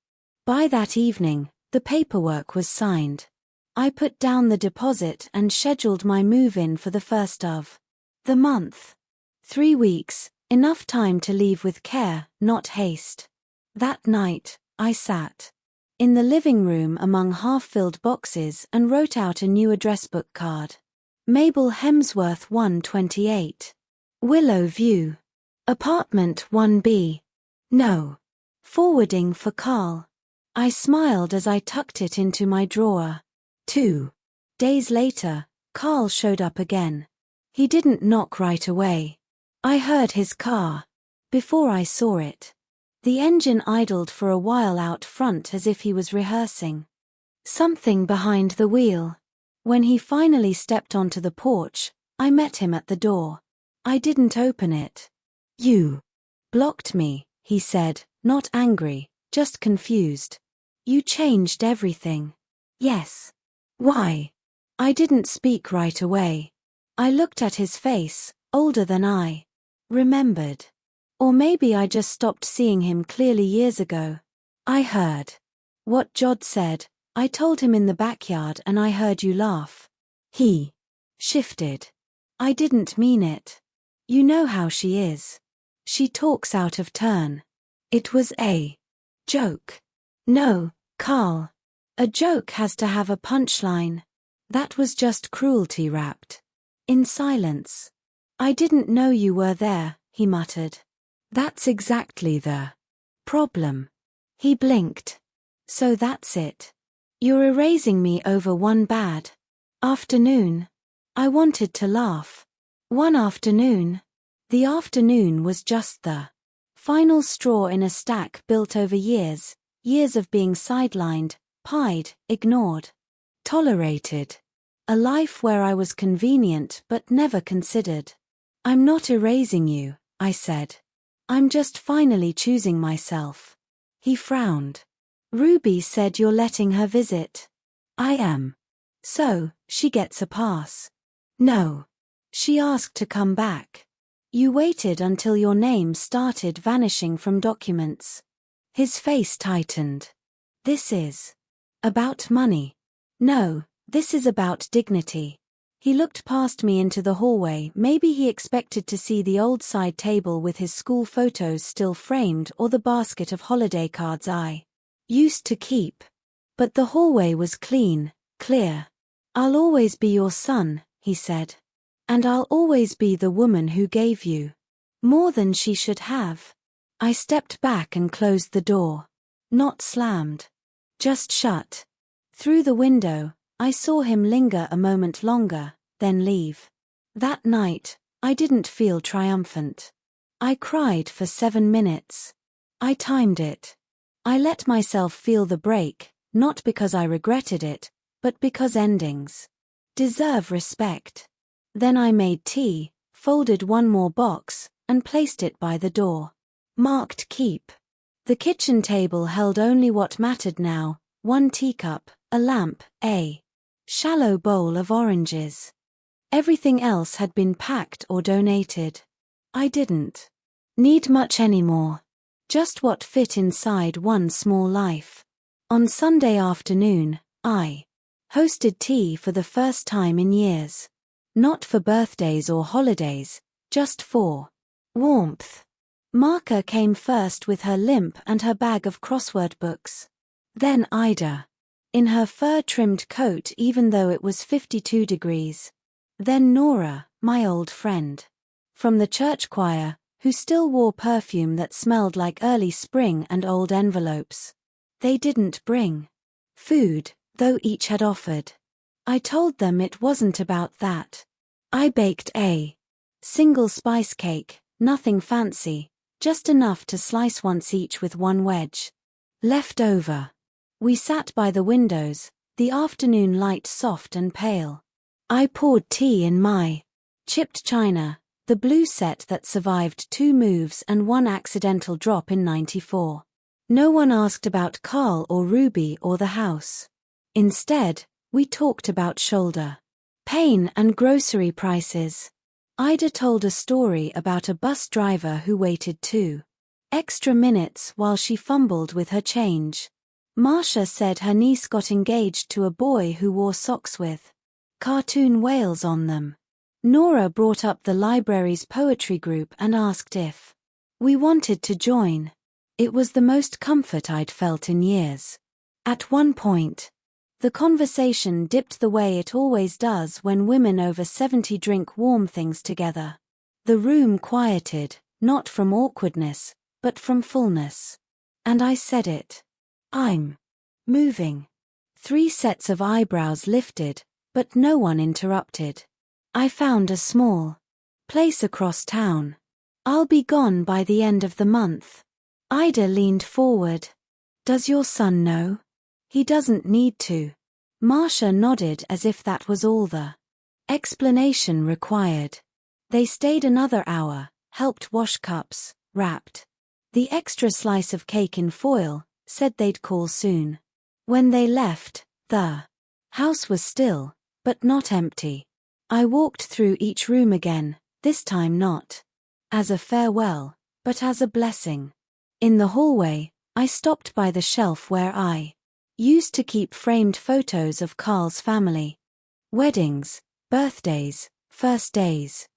Speaker 2: By that evening, the paperwork was signed. I put down the deposit and scheduled my move-in for the first of the month. 3 weeks, enough time to leave with care, not haste. That night, I sat in the living room among half-filled boxes and wrote out a new address book card. Mabel Hemsworth 128. Willow View. Apartment 1B. No. Forwarding for Carl. I smiled as I tucked it into my drawer. 2 days later, Carl showed up again. He didn't knock right away. I heard his car. Before I saw it. The engine idled for a while out front as if he was rehearsing something behind the wheel. When he finally stepped onto the porch, I met him at the door. I didn't open it. You blocked me, he said, not angry, just confused. You changed everything. Yes. Why? I didn't speak right away. I looked at his face, older than I remembered. Or maybe I just stopped seeing him clearly years ago. I heard what Jod said. I told him in the backyard and I heard you laugh. He shifted. I didn't mean it. You know how she is. She talks out of turn. It was a joke. No, Carl. A joke has to have a punchline. That was just cruelty wrapped in silence. I didn't know you were there, he muttered. That's exactly the problem. He blinked. So that's it. You're erasing me over one bad afternoon. I wanted to laugh. One afternoon. The afternoon was just the final straw in a stack built over years, years of being sidelined, pied, ignored, tolerated. A life where I was convenient but never considered. I'm not erasing you, I said. I'm just finally choosing myself. He frowned. Ruby said you're letting her visit. I am. So, she gets a pass. No. She asked to come back. You waited until your name started vanishing from documents. His face tightened. This is about money. No, this is about dignity. He looked past me into the hallway. Maybe he expected to see the old side table with his school photos still framed or the basket of holiday cards I used to keep. But the hallway was clean, clear. I'll always be your son, he said. And I'll always be the woman who gave you more than she should have. I stepped back and closed the door. Not slammed. Just shut. Through the window, I saw him linger a moment longer, then leave. That night, I didn't feel triumphant. I cried for 7 minutes. I timed it. I let myself feel the break, not because I regretted it, but because endings deserve respect. Then I made tea, folded one more box, and placed it by the door. Marked keep. The kitchen table held only what mattered now, 1 teacup, a lamp, a shallow bowl of oranges. Everything else had been packed or donated. I didn't need much anymore. Just what fit inside one small life. On Sunday afternoon, I hosted tea for the first time in years. Not for birthdays or holidays, just for warmth. Marka came first with her limp and her bag of crossword books. Then Ida, in her fur-trimmed coat even though it was 52 degrees. Then Nora, my old friend. From the church choir, who still wore perfume that smelled like early spring and old envelopes. They didn't bring food, though each had offered. I told them it wasn't about that. I baked a single spice cake, nothing fancy, just enough to slice once each with 1 wedge left over. We sat by the windows, the afternoon light soft and pale. I poured tea in my chipped china, the blue set that survived 2 moves and 1 accidental drop in '94. No one asked about Carl or Ruby or the house. Instead, we talked about shoulder pain and grocery prices. Ida told a story about a bus driver who waited 2 extra minutes while she fumbled with her change. Marcia said her niece got engaged to a boy who wore socks with cartoon whales on them. Nora brought up the library's poetry group and asked if we wanted to join. It was the most comfort I'd felt in years. At one point, the conversation dipped the way it always does when women over 70 drink warm things together. The room quieted, not from awkwardness, but from fullness. And I said it. I'm moving. 3 sets of eyebrows lifted, but no one interrupted. I found a small place across town. I'll be gone by the end of the month. Ida leaned forward. Does your son know? He doesn't need to. Marcia nodded as if that was all the explanation required. They stayed another hour, helped wash cups, wrapped the extra slice of cake in foil, said they'd call soon. When they left, the house was still, but not empty. I walked through each room again, this time not as a farewell, but as a blessing. In the hallway, I stopped by the shelf where I used to keep framed photos of Carl's family. Weddings, birthdays, first days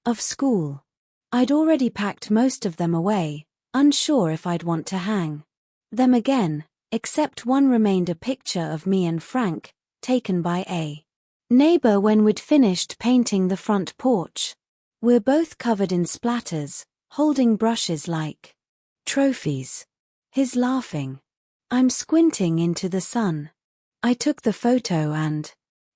Speaker 2: of school. I'd already packed most of them away, unsure if I'd want to hang them again, except one remained a picture of me and Frank, taken by a neighbor when we'd finished painting the front porch. We're both covered in splatters, holding brushes like trophies. He's laughing. I'm squinting into the sun. I took the photo and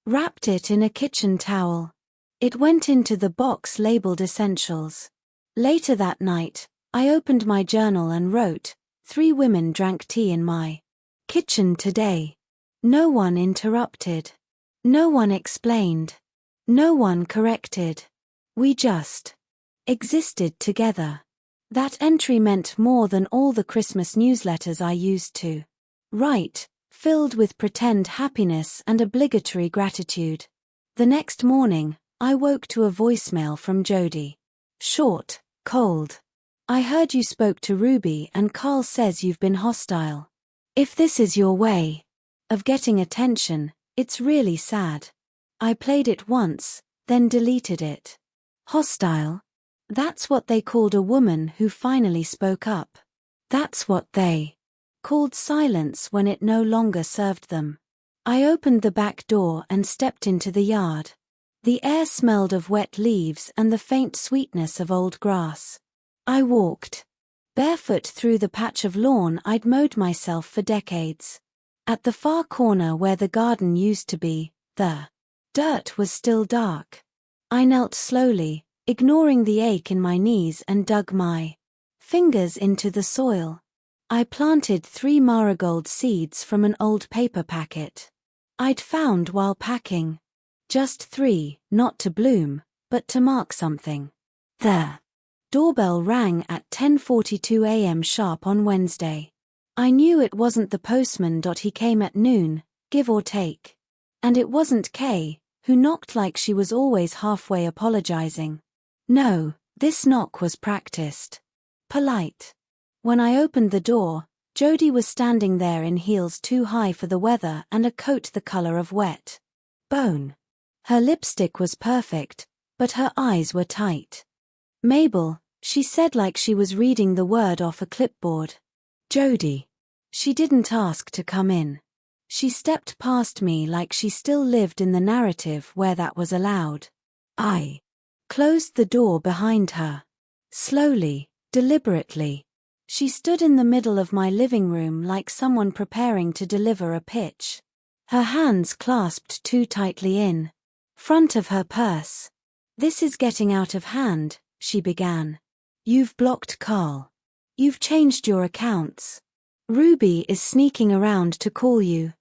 Speaker 2: wrapped it in a kitchen towel. It went into the box labeled Essentials. Later that night, I opened my journal and wrote, 3 women drank tea in my kitchen today. No one interrupted. No one explained. No one corrected. We just existed together. That entry meant more than all the Christmas newsletters I used to write, filled with pretend happiness and obligatory gratitude. The next morning, I woke to a voicemail from Jody. Short, cold. I heard you spoke to Ruby and Carl says you've been hostile. If this is your way of getting attention, it's really sad. I played it once, then deleted it. Hostile? That's what they called a woman who finally spoke up. That's what they called silence when it no longer served them. I opened the back door and stepped into the yard. The air smelled of wet leaves and the faint sweetness of old grass. I walked barefoot through the patch of lawn I'd mowed myself for decades. At the far corner where the garden used to be, the dirt was still dark. I knelt slowly, ignoring the ache in my knees, and dug my fingers into the soil. I planted 3 marigold seeds from an old paper packet I'd found while packing. Just 3, not to bloom, but to mark something. The doorbell rang at 10:42 a.m. sharp on Wednesday. I knew it wasn't the postman. He came at noon, give or take. And it wasn't Kay, who knocked like she was always halfway apologizing. No, this knock was practiced. Polite. When I opened the door, Jody was standing there in heels too high for the weather and a coat the color of wet bone. Her lipstick was perfect, but her eyes were tight. Mabel, she said like she was reading the word off a clipboard. Jody. She didn't ask to come in. She stepped past me like she still lived in the narrative where that was allowed. I closed the door behind her. Slowly, deliberately. She stood in the middle of my living room like someone preparing to deliver a pitch. Her hands clasped too tightly in front of her purse. This is getting out of hand, she began. You've blocked Carl. You've changed your accounts. Ruby is sneaking around to call you.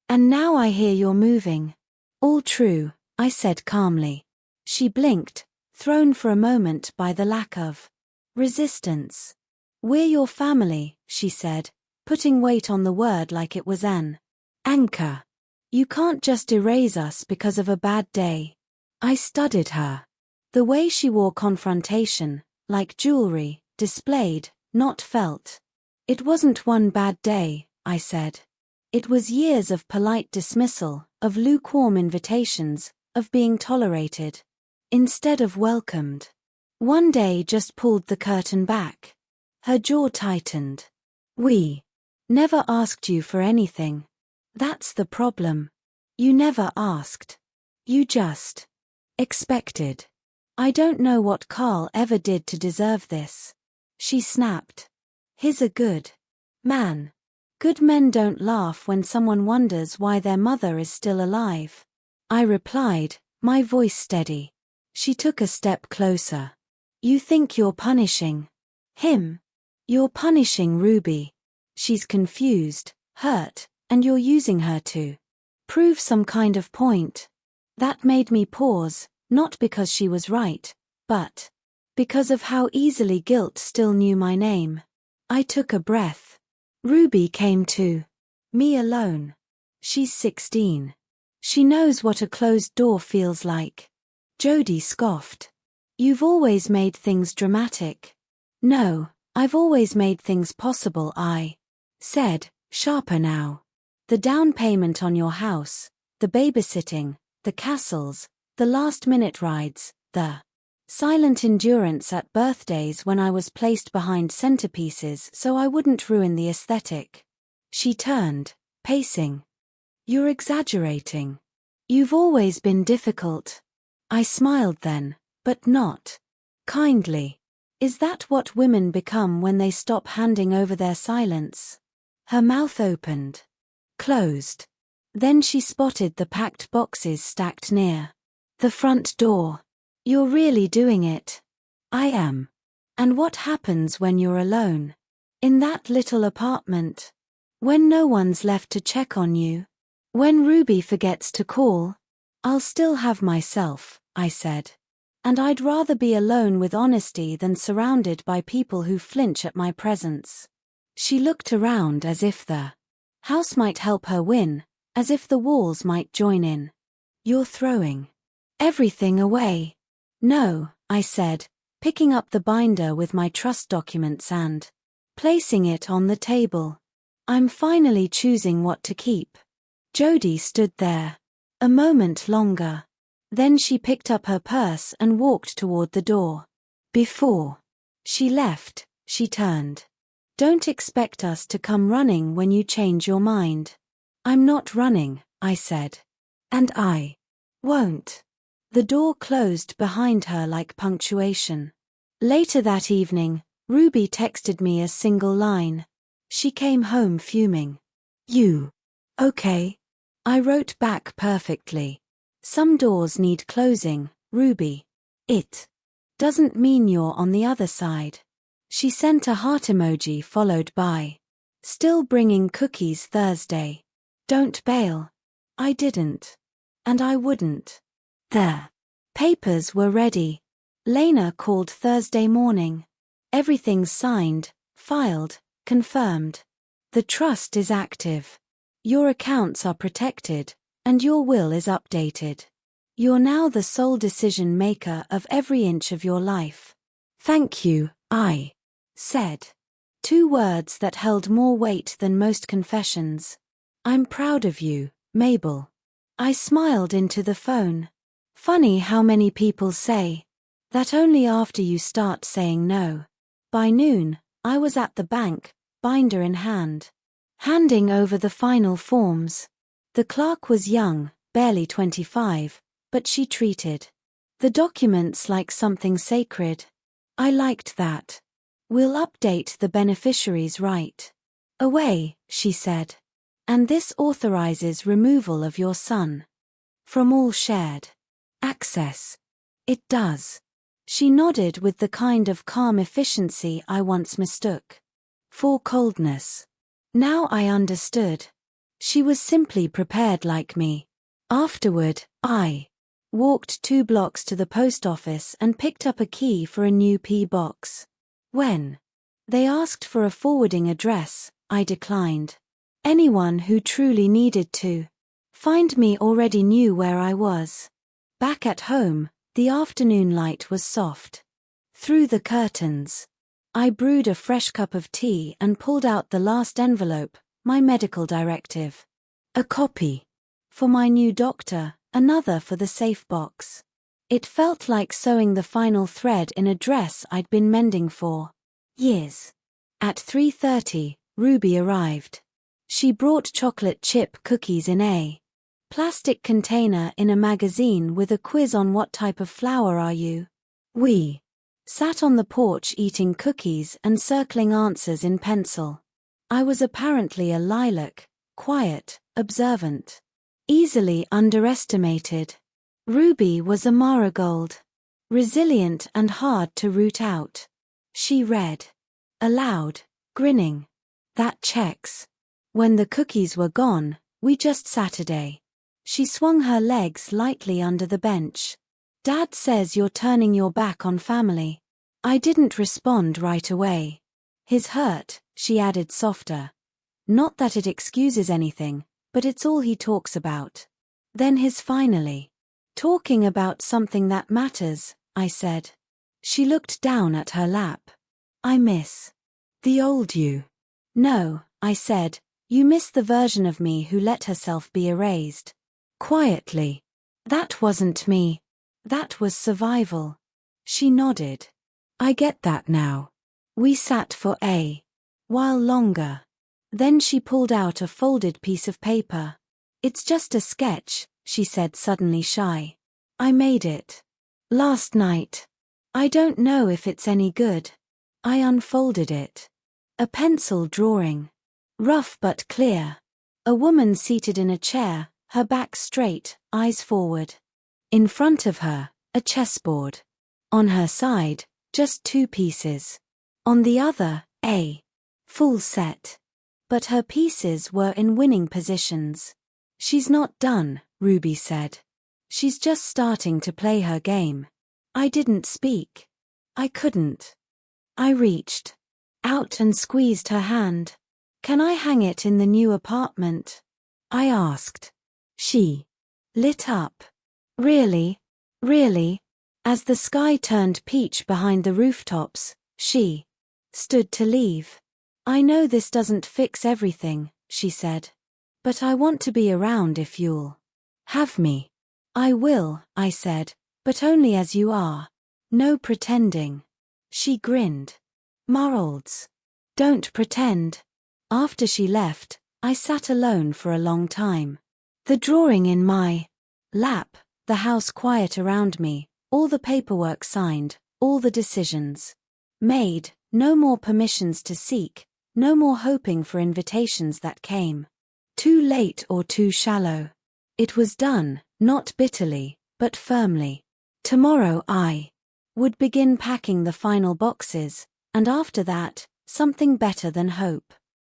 Speaker 2: And now I hear you're moving. All true, I said calmly. She blinked, thrown for a moment by the lack of resistance. We're your family, she said, putting weight on the word like it was an anchor. You can't just erase us because of a bad day. I studied her. The way she wore confrontation, like jewelry, displayed, not felt. It wasn't one bad day, I said. It was years of polite dismissal, of lukewarm invitations, of being tolerated, instead of welcomed. One day just pulled the curtain back. Her jaw tightened. We never asked you for anything. That's the problem. You never asked. You just expected. I don't know what Carl ever did to deserve this. She snapped. He's a good man. Good men don't laugh when someone wonders why their mother is still alive. I replied, my voice steady. She took a step closer. You think you're punishing him? You're punishing Ruby. She's confused, hurt, and you're using her to prove some kind of point. That made me pause, not because she was right, but because of how easily guilt still knew my name. I took a breath. Ruby came to me alone. She's 16. She knows what a closed door feels like. Jody scoffed. You've always made things dramatic. No, I've always made things possible, I said, sharper now. The down payment on your house, the babysitting, the castles, the last-minute rides, the silent endurance at birthdays when I was placed behind centerpieces so I wouldn't ruin the aesthetic. She turned, pacing. You're exaggerating. You've always been difficult. I smiled then, but not kindly. Is that what women become when they stop handing over their silence? Her mouth opened. Closed. Then she spotted the packed boxes stacked near the front door. You're really doing it. I am. And what happens when you're alone? In that little apartment? When no one's left to check on you? When Ruby forgets to call? I'll still have myself, I said. And I'd rather be alone with honesty than surrounded by people who flinch at my presence. She looked around as if the house might help her win, as if the walls might join in. You're throwing everything away. No, I said, picking up the binder with my trust documents and placing it on the table. I'm finally choosing what to keep. Jody stood there. A moment longer. Then she picked up her purse and walked toward the door. Before she left, she turned. Don't expect us to come running when you change your mind. I'm not running, I said. And I won't. The door closed behind her like punctuation. Later that evening, Ruby texted me a single line. She came home fuming. You okay? I wrote back perfectly. Some doors need closing, Ruby. It doesn't mean you're on the other side. She sent a heart emoji followed by still bringing cookies Thursday. Don't bail. I didn't. And I wouldn't. The papers were ready. Lena called Thursday morning. Everything's signed, filed, confirmed. The trust is active. Your accounts are protected, and your will is updated. You're now the sole decision maker of every inch of your life. Thank you, I said. 2 words that held more weight than most confessions. I'm proud of you, Mabel. I smiled into the phone. Funny how many people say that only after you start saying no. By noon, I was at the bank, binder in hand, handing over the final forms. The clerk was young, barely 25, but she treated the documents like something sacred. I liked that. We'll update the beneficiaries right away, she said. And this authorizes removal of your son from all shared access. It does. She nodded with the kind of calm efficiency I once mistook for coldness. Now I understood. She was simply prepared like me. Afterward, I walked 2 blocks to the post office and picked up a key for a new P box. When they asked for a forwarding address, I declined. Anyone who truly needed to find me already knew where I was. Back at home, The afternoon light was soft. Through the curtains. I brewed a fresh cup of tea and pulled out the last envelope, my medical directive. A copy. For my new doctor, another for the safe box. It felt like sewing the final thread in a dress I'd been mending for years. At 3:30, Ruby arrived. She brought chocolate chip cookies in a plastic container in a magazine with a quiz on what type of flower are you. We sat on the porch eating cookies and circling answers in pencil. I was apparently a lilac, quiet, observant. Easily underestimated. Ruby was a marigold. Resilient and hard to root out. She read. Aloud, grinning. That checks. When the cookies were gone, we just Saturday. She swung her legs lightly under the bench. Dad says you're turning your back on family. I didn't respond right away. His hurt, she added softer. Not that it excuses anything, but it's all he talks about. Then his finally. Talking about something that matters, I said. She looked down at her lap. I miss the old you. No, I said, you miss the version of me who let herself be erased. Quietly. That wasn't me. That was survival. She nodded. I get that now. We sat for a while longer. Then she pulled out a folded piece of paper. It's just a sketch, she said suddenly shy. I made it last night. I don't know if it's any good. I unfolded it. A pencil drawing. Rough but clear. A woman seated in a chair, her back straight, eyes forward. In front of her, a chessboard. On her side, just 2 pieces. On the other, a full set. But her pieces were in winning positions. She's not done, Ruby said. She's just starting to play her game. I didn't speak. I couldn't. I reached out and squeezed her hand. Can I hang it in the new apartment? I asked. She lit up. Really? Really? As the sky turned peach behind the rooftops, she stood to leave. I know this doesn't fix everything, she said. But I want to be around if you'll have me. I will, I said, but only as you are. No pretending. She grinned. Morals. Don't pretend. After she left, I sat alone for a long time. The drawing in my lap, the house quiet around me, all the paperwork signed, all the decisions made, no more permissions to seek, no more hoping for invitations that came too late or too shallow. It was done, not bitterly, but firmly. Tomorrow I would begin packing the final boxes, and after that, something better than hope.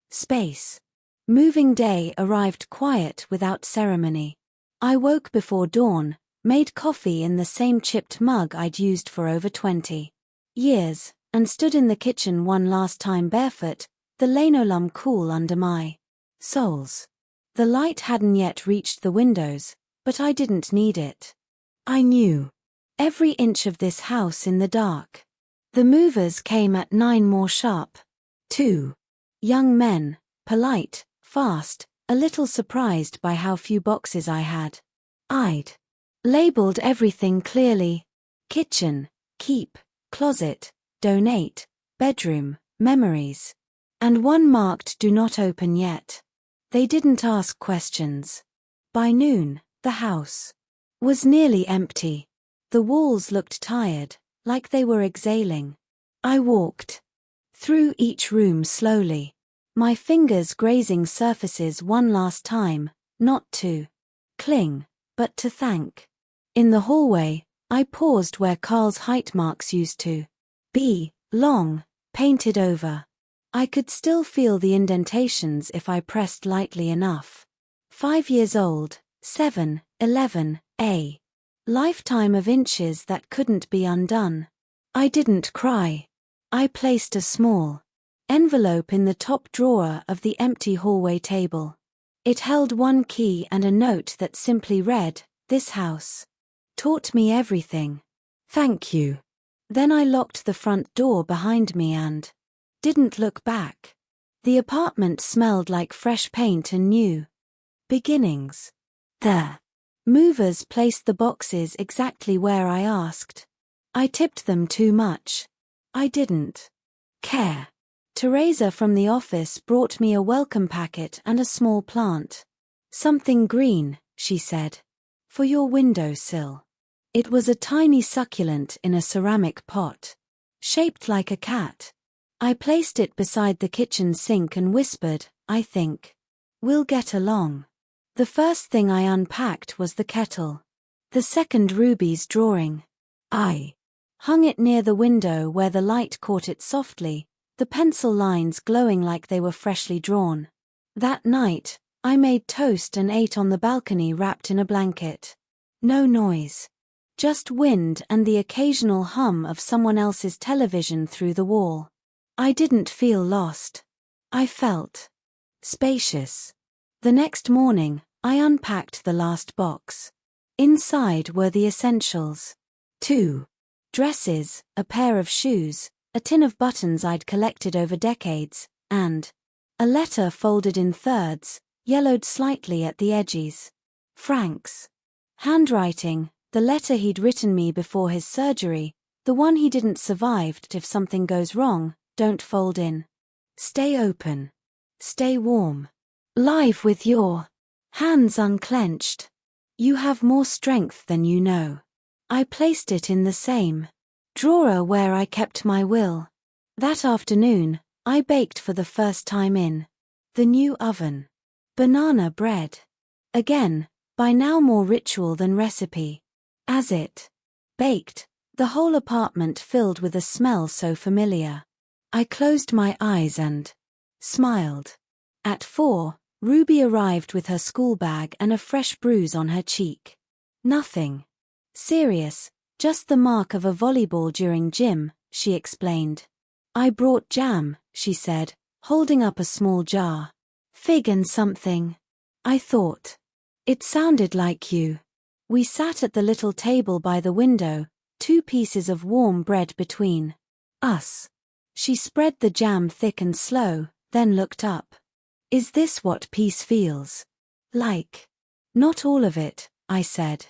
Speaker 2: Space. Moving day arrived quiet without ceremony. I woke before dawn, made coffee in the same chipped mug I'd used for over 20 years, and stood in the kitchen one last time barefoot, the linoleum cool under my soles. The light hadn't yet reached the windows, but I didn't need it. I knew every inch of this house in the dark. The movers came at 9 more sharp. 2 young men, polite, fast, a little surprised by how few boxes I had. I'd labeled everything clearly. Kitchen, keep, closet, donate, bedroom, memories. And one marked do not open yet. They didn't ask questions. By noon, the house was nearly empty. The walls looked tired, like they were exhaling. I walked through each room slowly, my fingers grazing surfaces one last time, not to cling, but to thank. In the hallway, I paused where Carl's height marks used to be, long, painted over. I could still feel the indentations if I pressed lightly enough. 5 years old, 7, 11, a lifetime of inches that couldn't be undone. I didn't cry. I placed a small envelope in the top drawer of the empty hallway table. It held one key and a note that simply read, "This house taught me everything." Thank you. Then I locked the front door behind me and didn't look back. The apartment smelled like fresh paint and new beginnings. The movers placed the boxes exactly where I asked. I tipped them too much. I didn't care. Teresa from the office brought me a welcome packet and a small plant. Something green, she said. For your windowsill. It was a tiny succulent in a ceramic pot. Shaped like a cat. I placed it beside the kitchen sink and whispered, I think we'll get along. The first thing I unpacked was the kettle. The second Ruby's drawing. I hung it near the window where the light caught it softly, the pencil lines glowing like they were freshly drawn. That night, I made toast and ate on the balcony wrapped in a blanket. No noise. Just wind and the occasional hum of someone else's television through the wall. I didn't feel lost. I felt spacious. The next morning, I unpacked the last box. Inside were the essentials. 2 dresses, a pair of shoes, a tin of buttons I'd collected over decades, and a letter folded in thirds, yellowed slightly at the edges. Frank's handwriting, the letter he'd written me before his surgery, the one he didn't survive. If something goes wrong, don't fold in. Stay open. Stay warm. Live with your hands unclenched. You have more strength than you know. I placed it in the same drawer where I kept my will. That afternoon, I baked for the first time in the new oven. Banana bread. Again, by now more ritual than recipe. As it baked, the whole apartment filled with a smell so familiar. I closed my eyes and smiled. At 4, Ruby arrived with her school bag and a fresh bruise on her cheek. Nothing serious, just the mark of a volleyball during gym, she explained. I brought jam, she said, holding up a small jar. Fig and something. I thought. It sounded like you. We sat at the little table by the window, 2 pieces of warm bread between us. She spread the jam thick and slow, then looked up. Is this what peace feels like? Not all of it, I said.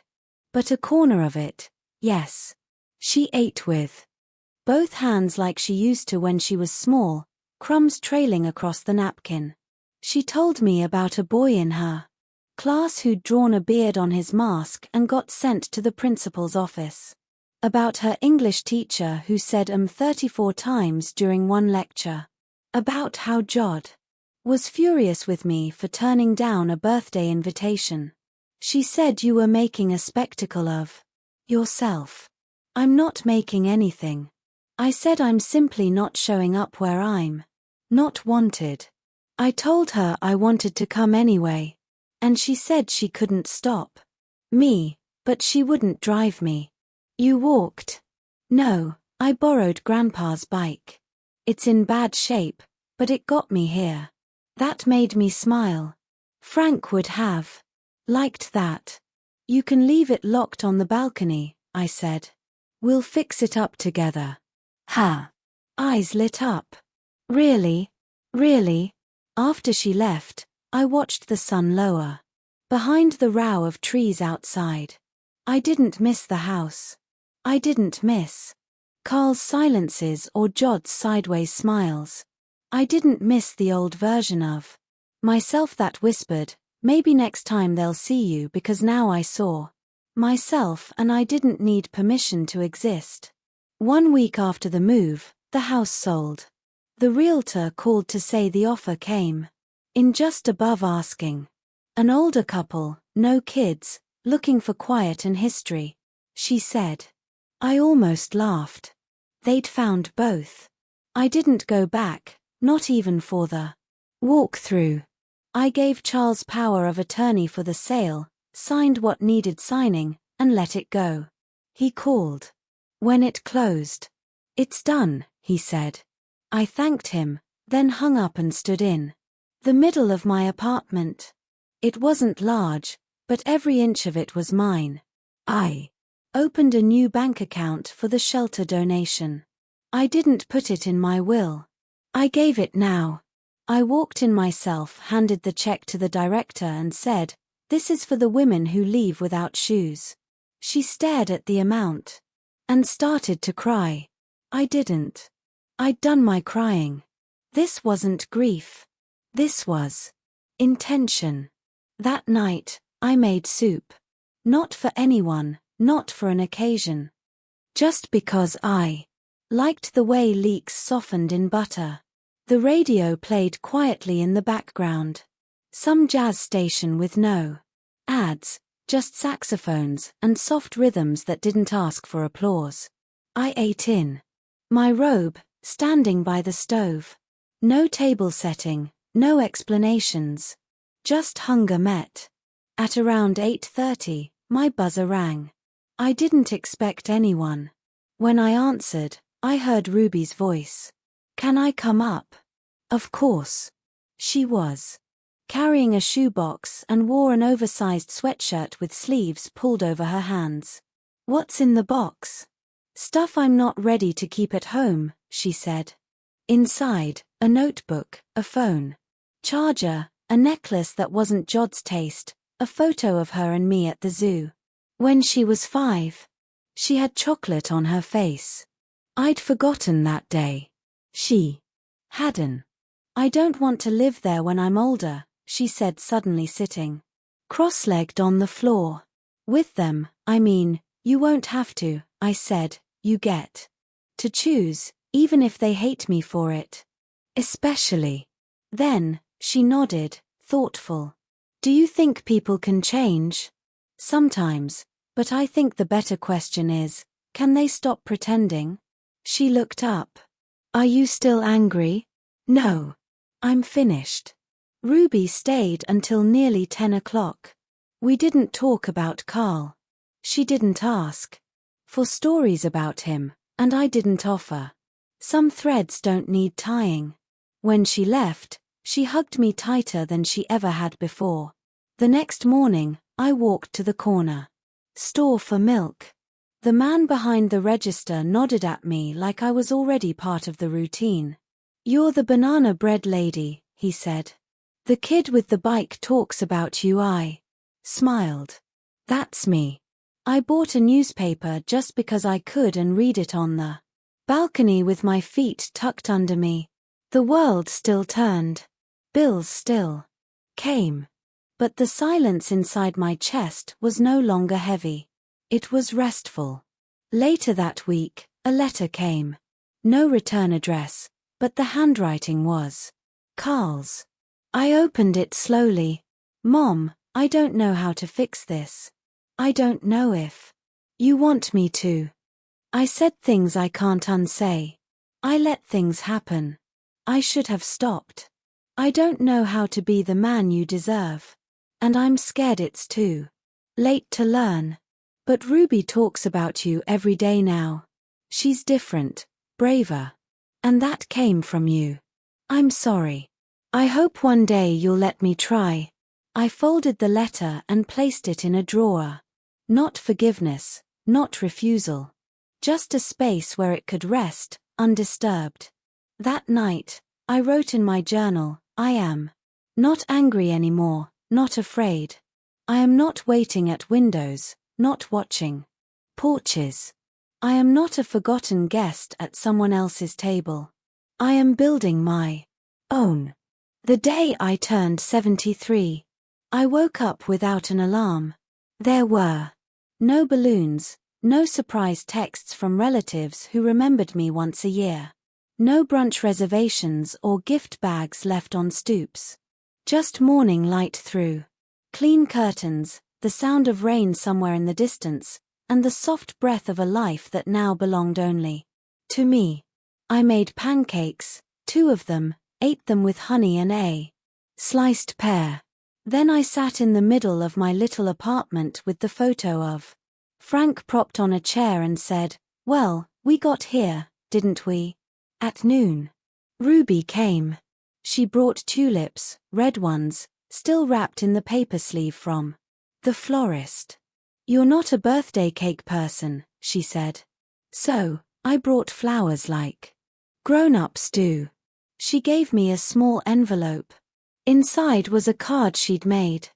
Speaker 2: But a corner of it, yes. She ate with both hands like she used to when she was small, crumbs trailing across the napkin. She told me about a boy in her class who'd drawn a beard on his mask and got sent to the principal's office. About her English teacher who said 34 times during one lecture. About how Jod was furious with me for turning down a birthday invitation. She said you were making a spectacle of yourself. I'm not making anything. I said I'm simply not showing up where I'm not wanted. I told her I wanted to come anyway. And she said she couldn't stop me, but she wouldn't drive me. You walked? No, I borrowed Grandpa's bike. It's in bad shape, but it got me here. That made me smile. Frank would have liked that. You can leave it locked on the balcony, I said. We'll fix it up together. Her eyes lit up. Really? Really? After she left, I watched the sun lower. Behind the row of trees outside. I didn't miss the house. I didn't miss Carl's silences or Jod's sideways smiles. I didn't miss the old version of myself that whispered, maybe next time they'll see you, because now I saw myself and I didn't need permission to exist. 1 week after the move, the house sold. The realtor called to say the offer came in just above asking. An older couple, no kids, looking for quiet and history. She said. I almost laughed. They'd found both. I didn't go back, not even for the walk-through. I gave Charles power of attorney for the sale, signed what needed signing, and let it go. He called. When it closed. It's done, he said. I thanked him, then hung up and stood in the middle of my apartment. It wasn't large, but every inch of it was mine. I Opened a new bank account for the shelter donation. I didn't put it in my will. I gave it now. I walked in myself, handed the check to the director and said, "This is for the women who leave without shoes." She stared at the amount and started to cry. I didn't. I'd done my crying. This wasn't grief. This was intention. That night, I made soup. Not for anyone, not for an occasion. Just because I liked the way leeks softened in butter. The radio played quietly in the background. Some jazz station with no ads, just saxophones and soft rhythms that didn't ask for applause. I ate in my robe, standing by the stove. No table setting, no explanations. Just hunger met. At around 8:30, my buzzer rang. I didn't expect anyone. When I answered, I heard Ruby's voice. "Can I come up?" Of course. She was carrying a shoebox and wore an oversized sweatshirt with sleeves pulled over her hands. "What's in the box?" "Stuff I'm not ready to keep at home," she said. Inside, a notebook, a phone, charger, a necklace that wasn't Jod's taste, a photo of her and me at the zoo. When she was 5. She had chocolate on her face. I'd forgotten that day. She hadn't. "I don't want to live there when I'm older," she said, suddenly sitting cross-legged on the floor. "With them, I mean, you won't have to," I said. "You get to choose, even if they hate me for it. Especially." Then, she nodded, thoughtful. "Do you think people can change?" "Sometimes, but I think the better question is, can they stop pretending?" She looked up. "Are you still angry?" "No. I'm finished." Ruby stayed until nearly 10 o'clock. We didn't talk about Carl. She didn't ask for stories about him, and I didn't offer. Some threads don't need tying. When she left, she hugged me tighter than she ever had before. The next morning, I walked to the corner store for milk. The man behind the register nodded at me like I was already part of the routine. "You're the banana bread lady," he said. "The kid with the bike talks about you." I smiled. "That's me." I bought a newspaper just because I could and read it on the balcony with my feet tucked under me. The world still turned. Bills still came. But the silence inside my chest was no longer heavy. It was restful. Later that week, a letter came. No return address, but the handwriting was Carl's. I opened it slowly. "Mom, I don't know how to fix this. I don't know if you want me to." I said things I can't unsay. I let things happen. I should have stopped. I don't know how to be the man you deserve. And I'm scared it's too late to learn. But Ruby talks about you every day now. She's different, braver. And that came from you. I'm sorry. I hope one day you'll let me try. I folded the letter and placed it in a drawer. Not forgiveness, not refusal. Just a space where it could rest, undisturbed. That night, I wrote in my journal, "I am not angry anymore, not afraid. I am not waiting at windows, not watching porches. I am not a forgotten guest at someone else's table. I am building my own." The day I turned 73, I woke up without an alarm. There were no balloons, no surprise texts from relatives who remembered me once a year. No brunch reservations or gift bags left on stoops. Just morning light through clean curtains, the sound of rain somewhere in the distance, and the soft breath of a life that now belonged only to me. I made pancakes, 2 of them, ate them with honey and a sliced pear. Then I sat in the middle of my little apartment with the photo of Frank propped on a chair and said, "Well, we got here, didn't we?" At noon, Ruby came. She brought tulips, red ones, still wrapped in the paper sleeve from the florist. "You're not a birthday cake person," she said. "So, I brought flowers like grown-ups do." She gave me a small envelope. Inside was a card she'd made.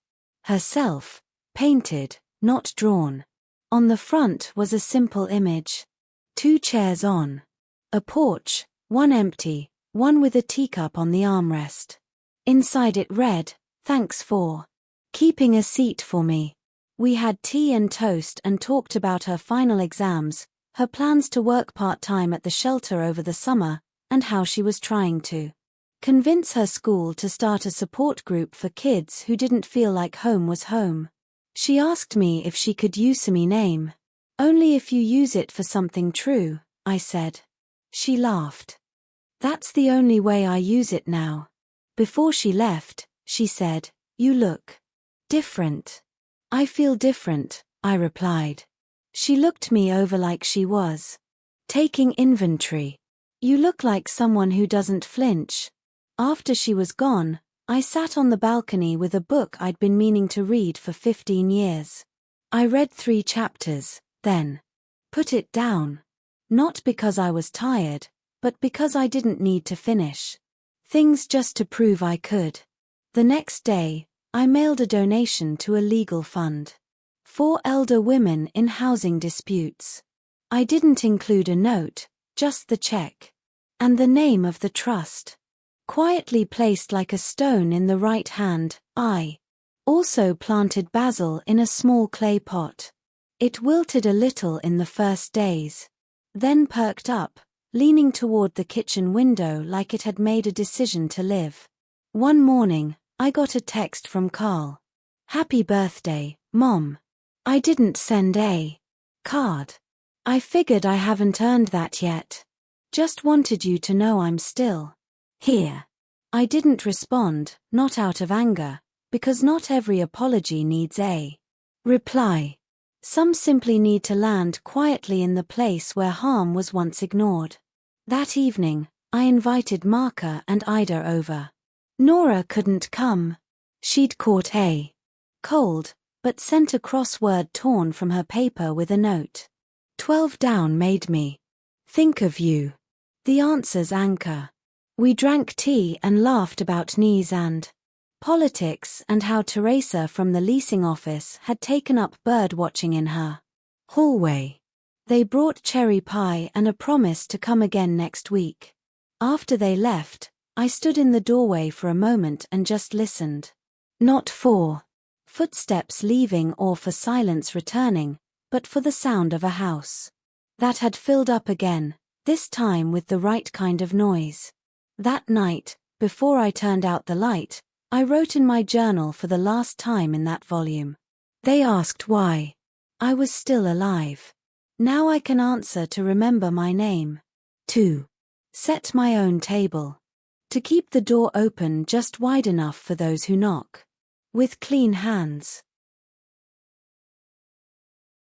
Speaker 2: Herself, painted, not drawn. On the front was a simple image. 2 chairs on a porch, one empty, one with a teacup on the armrest. Inside it read, "Thanks for keeping a seat for me." We had tea and toast and talked about her final exams, her plans to work part-time at the shelter over the summer, and how she was trying to convince her school to start a support group for kids who didn't feel like home was home. She asked me if she could use me name. "Only if you use it for something true," I said. She laughed. "That's the only way I use it now." Before she left, she said, "You look different." "I feel different," I replied. She looked me over like she was taking inventory. "You look like someone who doesn't flinch." After she was gone, I sat on the balcony with a book I'd been meaning to read for 15 years. I read 3 chapters, then put it down. Not because I was tired, but because I didn't need to finish things just to prove I could. The next day, I mailed a donation to a legal fund for elder women in housing disputes. I didn't include a note, just the check and the name of the trust, quietly placed like a stone in the right hand. I also planted basil in a small clay pot. It wilted a little in the first days, then perked up, leaning toward the kitchen window like it had made a decision to live. One morning, I got a text from Carl. "Happy birthday, Mom. I didn't send a card. I figured I haven't earned that yet. Just wanted you to know I'm still here." I didn't respond, not out of anger, because not every apology needs a reply. Some simply need to land quietly in the place where harm was once ignored. That evening, I invited Marka and Ida over. Nora couldn't come. She'd caught a cold, but sent a crossword torn from her paper with a note. 12 down made me think of you. The answer's anchor. We drank tea and laughed about knees and politics and how Teresa from the leasing office had taken up bird watching in her hallway. They brought cherry pie and a promise to come again next week. After they left, I stood in the doorway for a moment and just listened. Not for footsteps leaving or for silence returning, but for the sound of a house that had filled up again, this time with the right kind of noise. That night, before I turned out the light, I wrote in my journal for the last time in that volume. They asked why I was still alive. Now I can answer to remember my name. 2. Set my own table. To keep the door open just wide enough for those who knock. With clean hands.